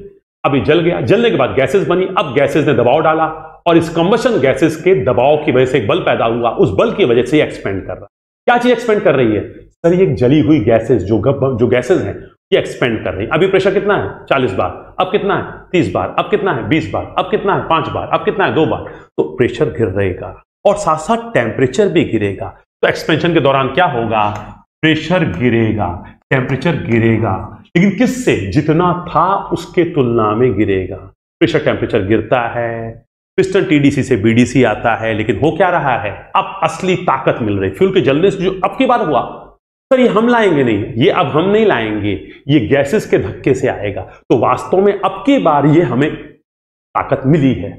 अभी जल गया, जलने के बाद गैसेस बनी। अब गैसेस ने दबाव डाला और इस कंबशन गैसेस के दबाव की वजह से एक बल पैदा हुआ। उस बल की वजह से ये एक्सपेंड कर रहा है। क्या चीज एक्सपेंड कर रही है सर, ये जली हुई गैसेस, जो गैसेस हैं ये एक्सपेंड कर रही है। अभी प्रेशर कितना है, 40 बार। अब कितना है, 30 बार। अब कितना है, 20 बार। अब कितना है, 5 बार। अब कितना है, 2 बार। तो प्रेशर गिर रहेगा और साथ साथ टेम्परेचर भी गिरेगा। तो एक्सपेंशन के दौरान क्या होगा, प्रेशर गिरेगा, टेम्परेचर गिरेगा, लेकिन किससे, जितना था उसके तुलना में गिरेगा। प्रेशर टेम्परेचर गिरता है, पिस्टन टीडीसी से बीडीसी आता है, लेकिन हो क्या रहा है, अब असली ताकत मिल रही। फ्यूल के जलने से जो अब की बार हुआ, सर ये हम लाएंगे नहीं, ये अब हम नहीं लाएंगे, ये गैसेस के धक्के से आएगा। तो वास्तव में अब की बार ये हमें ताकत मिली है।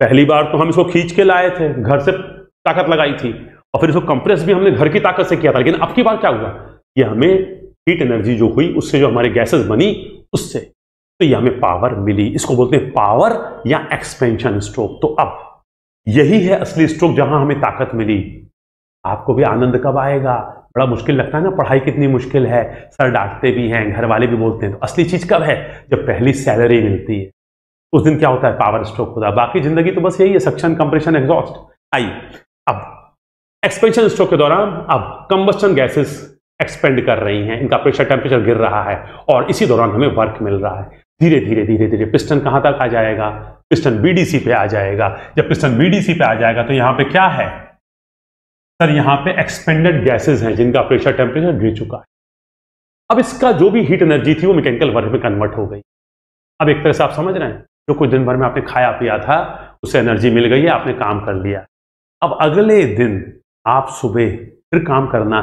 पहली बार तो हम इसको खींच के लाए थे, घर से ताकत लगाई थी, और फिर इसको कंप्रेस भी हमने घर की ताकत से किया था। लेकिन अब की बार क्या हुआ, ये हमें हीट एनर्जी जो हुई उससे, जो हमारे गैसेस बनी उससे, तो ये हमें पावर मिली। इसको बोलते हैं पावर या एक्सपेंशन स्ट्रोक। तो अब यही है असली स्ट्रोक जहां हमें ताकत मिली। आपको भी आनंद कब आएगा, बड़ा मुश्किल लगता है ना, पढ़ाई कितनी मुश्किल है, सर डांटते भी हैं, घर वाले भी बोलते हैं। तो असली चीज कब है, जब पहली सैलरी मिलती है, उस दिन क्या होता है, पावर स्ट्रोक होता है। बाकी जिंदगी तो बस यही है, सक्शन कंप्रेशन एग्जॉस्ट। आइए अब एक्सपेंशन स्ट्रोक के दौरान अब कंबस्टन गैसेस एक्सपेंड कर रही हैं, इनका प्रेशर टेम्परेचर गिर रहा है और इसी दौरान हमें वर्क मिल रहा है। धीरे धीरे धीरे धीरे पिस्टन कहां तक आ जाएगा, पिस्टन बीडीसी पे आ जाएगा। जब पिस्टन बीडीसी पे आ जाएगा तो यहां पे क्या है सर, यहां पे एक्सपेंडेड गैसेस हैं जिनका प्रेशर टेम्परेचर गिर चुका है। अब इसका जो भी हीट एनर्जी थी वो मैकेनिकल वर्क में कन्वर्ट हो गई। अब एक तरह से आप समझ रहे हैं, जो कुछ दिन भर में आपने खाया पिया था उससे एनर्जी मिल गई है, आपने काम कर लिया। अब अगले दिन आप सुबह फिर काम करना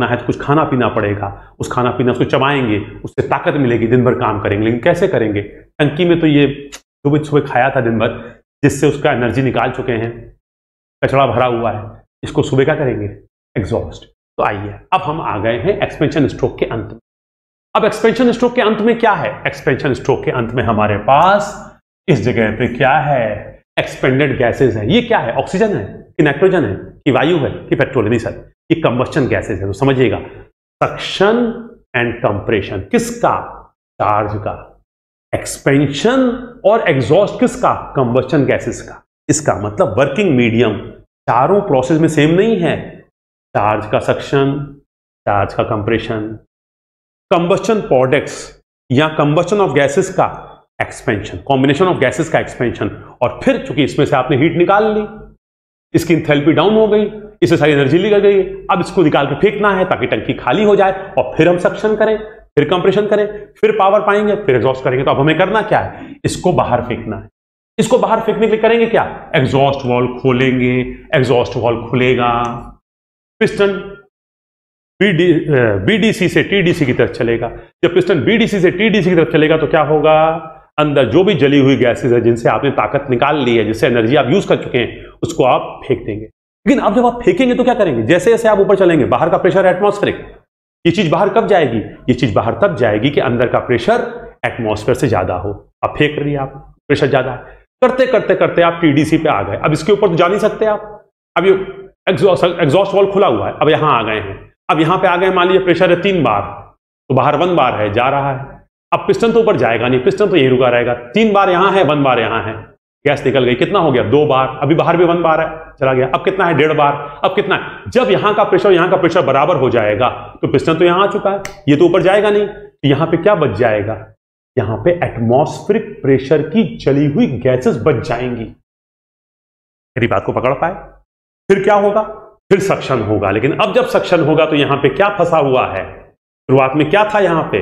है तो कुछ खाना पीना पड़ेगा, उस खाना पीना उसको चबाएंगे, उससे ताकत मिलेगी, दिन भर काम करेंगे। लेकिन कैसे करेंगे? टंकी में तो ये जो भी सुबह खाया था दिन भर, जिससे उसका एनर्जी निकाल चुके हैं, कचरा भरा हुआ है, इसको सुबह क्या करेंगे? एग्जॉस्ट। तो आइए अब हम आ गए हैं एक्सपेंशन स्ट्रोक के अंत में। अब एक्सपेंशन स्ट्रोक के अंत में क्या है? एक्सपेंशन स्ट्रोक के अंत में हमारे पास इस जगह पे क्या है? एक्सपेंडेड गैसेज है। ये क्या है? ऑक्सीजन है कि नाइट्रोजन है कि वायु है कि पेट्रोल? नहीं सर, ये कंबस्शन गैसेज है। तो समझिएगा, सक्शन एंड कंप्रेशन किसका? चार्ज का। एक्सपेंशन और एग्जॉस्ट किसका? कंबस्शन गैसेज का। इसका मतलब वर्किंग मीडियम चारों प्रोसेस में सेम नहीं है। चार्ज का सक्शन, चार्ज का कंप्रेशन, कंबस्शन प्रोडक्ट्स या कंबस्शन ऑफ गैसेस का एक्सपेंशन, कॉम्बिनेशन ऑफ गैसेस का एक्सपेंशन। और फिर चूंकि इसमें से आपने हीट निकाल ली, इसकी इंथैल्पी डाउन हो गई, इससे सारी एनर्जी निकल गई, अब इसको निकाल के फेंकना है ताकि टंकी खाली हो जाए, और फिर हम सक्शन करें, फिर कंप्रेशन करें, फिर पावर पाएंगे, फिर एग्जॉस्ट करेंगे। तो अब हमें करना क्या है? इसको बाहर फेंकना है। इसको बाहर फेंकने के लिए करेंगे क्या? एग्जॉस्ट वाल्व खोलेंगे, एग्जॉस्ट वाल्व खुलेगा, पिस्टन बीडीसी से टीडीसी की तरफ चलेगा। जब पिस्टन बीडीसी से टीडीसी की तरफ चलेगा तो क्या होगा? अंदर जो भी जली हुई गैसेज है, जिनसे आपने ताकत निकाल ली है, जिससे एनर्जी आप यूज कर चुके हैं, उसको आप फेंक देंगे। लेकिन अब जब आप फेंकेंगे तो क्या करेंगे? जैसे जैसे आप ऊपर चलेंगे, बाहर का प्रेशर एटमॉस्फेरिक, ये चीज बाहर कब जाएगी? ये चीज बाहर तब जाएगी कि अंदर का प्रेशर एटमॉस्फेयर से ज्यादा हो। अब फेंक रही आप, प्रेशर ज्यादा है, करते करते करते आप टीडीसी पे आ गए। अब इसके ऊपर तो जा नहीं सकते आप। अब ये एग्जॉस्ट वाल्व खुला हुआ है, अब यहां आ गए हैं। अब यहां पे आ गए, मान लीजिए प्रेशर है 3 बार, तो बाहर 1 बार है, जा रहा है। अब पिस्टन तो ऊपर जाएगा नहीं, पिस्टन तो यही रुका रहेगा। 3 बार यहां है, 1 बार यहां है, गैस निकल गई। कितना हो गया? 2 बार। अभी बाहर भी 1 बार है, चला गया। अब कितना है? 1.5 बार। अब कितना है? जब यहां का प्रेशर यहां का प्रेशर बराबर हो जाएगा तो पिस्टन तो यहां आ चुका है, ये तो ऊपर जाएगा नहीं, तो यहां पे क्या बच जाएगा? यहां पे एटमॉस्फेरिक प्रेशर की जली हुई गैसेस बच जाएंगी। मेरी बात को पकड़ पाए? फिर क्या होगा? फिर सक्शन होगा। लेकिन अब जब सक्शन होगा तो यहां पे क्या फंसा हुआ है? शुरुआत में क्या था यहां पे?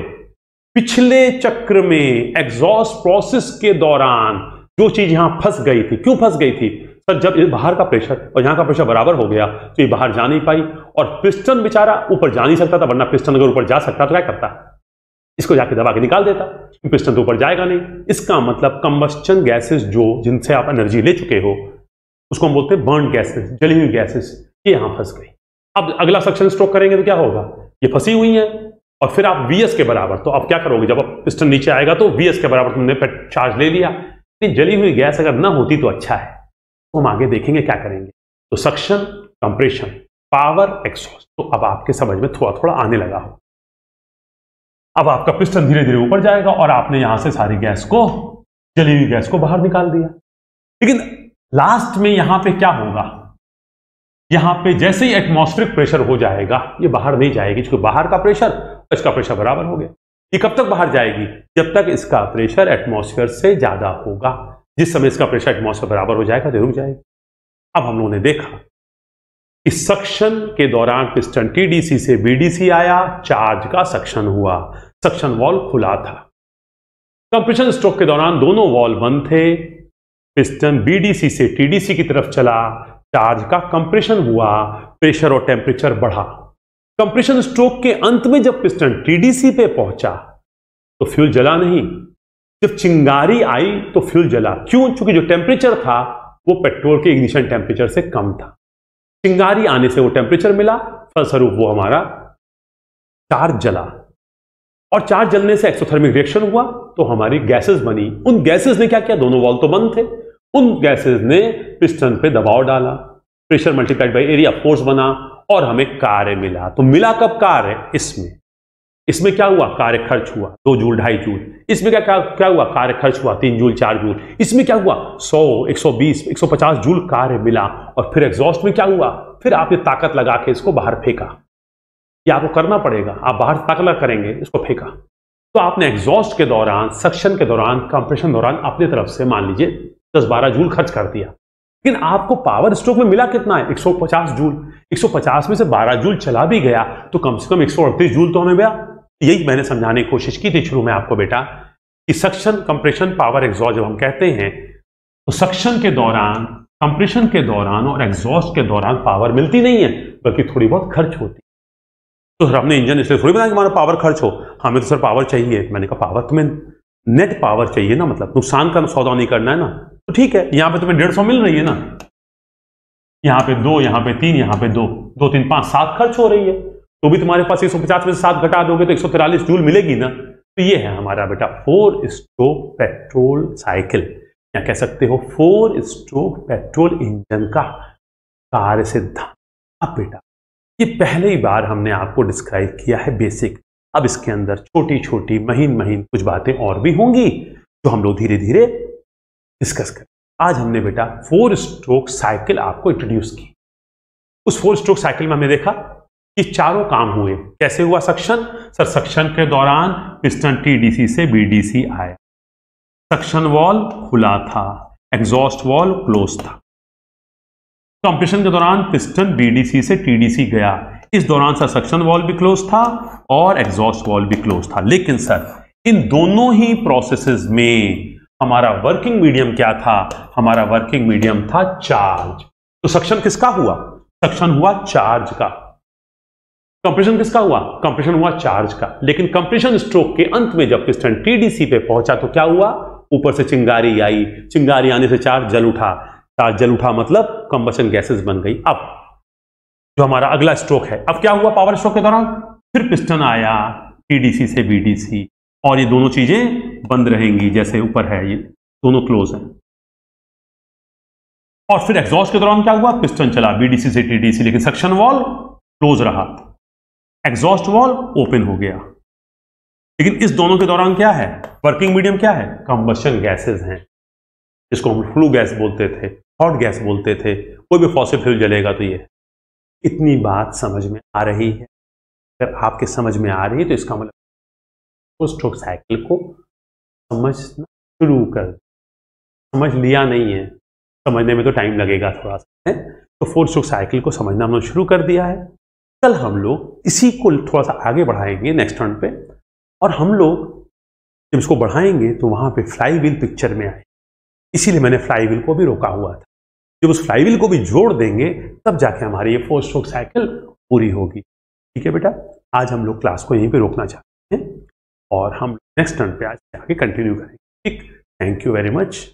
पिछले चक्र में एग्जॉस्ट प्रोसेस के दौरान जो चीज यहां फंस गई थी। क्यों फंस गई थी? सर, जब बाहर का प्रेशर और यहां का प्रेशर बराबर हो गया तो ये बाहर जा नहीं पाई, और पिस्टन बेचारा ऊपर जा नहीं सकता था, वरना पिस्टन अगर ऊपर जा सकता तो क्या करता? इसको जाके दबा के निकाल देता, पिस्टन तो ऊपर जाएगा नहीं। इसका मतलब कंबस्शन गैसेस जो जिनसे आप एनर्जी ले चुके हो, उसको हम बोलते हैं बर्न गैसेस, जली हुई गैसेस, ये यहां फंस गई। अब अगला सक्शन स्ट्रोक करेंगे तो क्या होगा? ये फंसी हुई है, और फिर आप वीएस के बराबर, तो अब क्या करोगे? जब आप पिस्टन नीचे आएगा तो वीएस के बराबर तुमने चार्ज ले लिया। लेकिन जली हुई गैस अगर ना होती तो अच्छा है, तो हम आगे देखेंगे क्या करेंगे। तो सक्शन, कंप्रेशन, पावर, एग्जॉस्ट, तो अब आपके समझ में थोड़ा थोड़ा आने लगा हो। अब आपका पिस्टन धीरे धीरे ऊपर जाएगा और आपने यहां से सारी गैस को, जली हुई गैस को बाहर निकाल दिया। लेकिन लास्ट में यहां पे क्या होगा? यहां पे जैसे ही एटमॉस्फेरिक प्रेशर हो जाएगा, ये बाहर नहीं जाएगी, क्योंकि बाहर का प्रेशर इसका प्रेशर बराबर हो गया। ये कब तक बाहर जाएगी? जब तक इसका प्रेशर एटमॉस्फेयर से ज्यादा होगा। जिस समय इसका प्रेशर एटमॉस्फेयर बराबर हो जाएगा तो रुक जाएगी। अब हम लोगों ने देखा कि सक्शन के दौरान पिस्टन टीडीसी से बीडीसी आया, चार्ज का सक्शन हुआ, सक्शन वाल्व खुला था। कंप्रेशन स्ट्रोक के दौरान दोनों वाल्व बंद थे, पिस्टन बीडीसी से टीडीसी की तरफ चला, चार्ज का कंप्रेशन हुआ, प्रेशर और टेम्परेचर बढ़ा। कंप्रेशन स्ट्रोक के अंत में जब पिस्टन टीडीसी पे पहुंचा तो फ्यूल जला नहीं, जब चिंगारी आई तो फ्यूल जला। क्यों? क्योंकि जो टेम्परेचर था वो पेट्रोल के इग्निशन टेम्परेचर से कम था। चिंगारी आने से वो टेम्परेचर मिला, फलस्वरूप वो हमारा चार्ज जला, और चार्ज जलने से एक्सोथर्मिक रिएक्शन हुआ तो हमारी गैसेस बनी। उन गैसेस ने क्या किया? दोनों वाल्व तो बंद थे, उन गैसेस ने पिस्टन पे दबाव डाला, pressure multiplied by area force बना, और हमें कार्य मिला। तो मिला कब कार्य? इसमें क्या हुआ? कार्य खर्च हुआ 2 जूल 2.5 जूल। इसमें क्या हुआ? कार्य खर्च हुआ 3 जूल 4 जूल। इसमें क्या हुआ? 100, 120, 150 जूल कार्य मिला। और फिर एग्जॉस्ट में क्या हुआ? फिर आपने ताकत लगा के इसको बाहर फेंका। ये आपको करना पड़ेगा, आप बाहर ताकत लगा करेंगे, इसको फेंका। तो आपने एग्जॉस्ट के दौरान, सक्शन के दौरान, कंप्रेशन दौरान अपनी तरफ से मान लीजिए 10-12 जूल खर्च कर दिया। लेकिन आपको पावर स्ट्रोक में मिला कितना है? 150 जूल। 150 में से 12 जूल चला भी गया तो कम से कम 138 जूल तो हमें मिला। यही मैंने समझाने की कोशिश की थी शुरू में आपको बेटा, कि सक्शन, कंप्रेशन, पावर, एग्जॉस्ट जब हम कहते हैं तो सक्शन के दौरान, कंप्रेशन के दौरान और एग्जॉस्ट के दौरान पावर मिलती नहीं है, बल्कि थोड़ी बहुत खर्च होती है। तो सर हमने इंजन इसलिए थोड़ी बनाया कि हमारा पावर खर्च हो, हमें तो सर पावर चाहिए। मैंने कहा पावर तुम्हें नेट पावर चाहिए ना, मतलब नुकसान का सौदा नहीं करना है ना, तो ठीक है, यहां पे तुम्हें 150 मिल रही है ना, यहां पे 2, यहां पे 3, यहां पे 2, 2, 3, 5, 7 खर्च हो रही है, तो भी तुम्हारे पास 150 में से 7 घटा दोगे तो 143 जूल मिलेगी ना। तो ये है हमारा बेटा 4 स्ट्रोक पेट्रोल साइकिल, या कह सकते हो 4 स्ट्रोक पेट्रोल इंजन का कार्य सिद्धांत। अब बेटा ये पहली बार हमने आपको डिस्क्राइब किया है बेसिक, अब इसके अंदर छोटी छोटी महीन महीन कुछ बातें और भी होंगी जो हम लोग धीरे धीरे डिस्कस करें। आज हमने बेटा 4 स्ट्रोक साइकिल आपको इंट्रोड्यूस की। उस 4 स्ट्रोक साइकिल में हमने देखा कि चारों काम हुए। कैसे हुआ सक्शन? सर सक्शन के दौरान पिस्टन टीडीसी से बीडीसी आया, सक्शन वॉल्व खुला था, एग्जॉस्ट वॉल्व क्लोज था। कंप्रेशन के दौरान पिस्टन बीडीसी से टीडीसी गया, इस दौरान सर सक्शन वॉल्व भी क्लोज था और एग्जॉस्ट वॉल्व भी क्लोज था। लेकिन सर इन दोनों ही प्रोसेसेस में हमारा वर्किंग मीडियम क्या था? हमारा वर्किंग मीडियम था चार्ज। तो सक्शन किसका हुआ? सक्शन हुआ चार्ज का। कंप्रेशन किसका हुआ? कंप्रेशन हुआ चार्ज का। लेकिन कंप्रेशन स्ट्रोक के अंत में जब पिस्टन टीडीसी पे पहुंचा तो क्या हुआ? ऊपर से चिंगारी आई, चिंगारी आने से चार्ज जल उठा, चार्ज जल उठा मतलब कंबशन गैसेस बन गई। अब जो हमारा अगला स्ट्रोक है, अब क्या हुआ पावर स्ट्रोक के दौरान? फिर पिस्टन आया टीडीसी से बीडीसी और ये दोनों चीजें बंद रहेंगी, जैसे ऊपर है ये दोनों क्लोज हैं। और फिर एग्जॉस्ट के दौरान क्या हुआ? पिस्टन चला बीडीसी से टीडीसी, लेकिन सक्शन वॉल्व क्लोज रहा, एग्जॉस्ट वॉल्व ओपन हो गया। लेकिन इस दोनों के दौरान क्या है? वर्किंग मीडियम क्या है? कंबशन गैसेस हैं, जिसको हम फ्लू गैस बोलते थे, हॉट गैस बोलते थे। कोई भी फॉसिल फ्यूल जलेगा तो ये। इतनी बात समझ में आ रही है? अगर आपके समझ में आ रही है तो इसका मतलब उस स्ट्रोक साइकिल को समझना शुरू कर, समझ लिया नहीं है, समझने में तो टाइम लगेगा थोड़ा सा है। तो 4 स्ट्रोक साइकिल को समझना हमने शुरू कर दिया है। कल हम लोग इसी को थोड़ा सा आगे बढ़ाएंगे नेक्स्ट टर्न पे, और हम लोग जब इसको बढ़ाएंगे तो वहां पे फ्लाई व्हील पिक्चर में आए, इसीलिए मैंने फ्लाई व्हील को भी रोका हुआ था। जब उस फ्लाई व्हील को भी जोड़ देंगे तब जाके हमारी ये 4 स्ट्रोक साइकिल पूरी होगी। ठीक है बेटा, आज हम लोग क्लास को यहीं पे रोकना चाहते हैं और हम नेक्स्ट टर्न पे आज आगे कंटिन्यू करेंगे। ठीक, थैंक यू वेरी मच।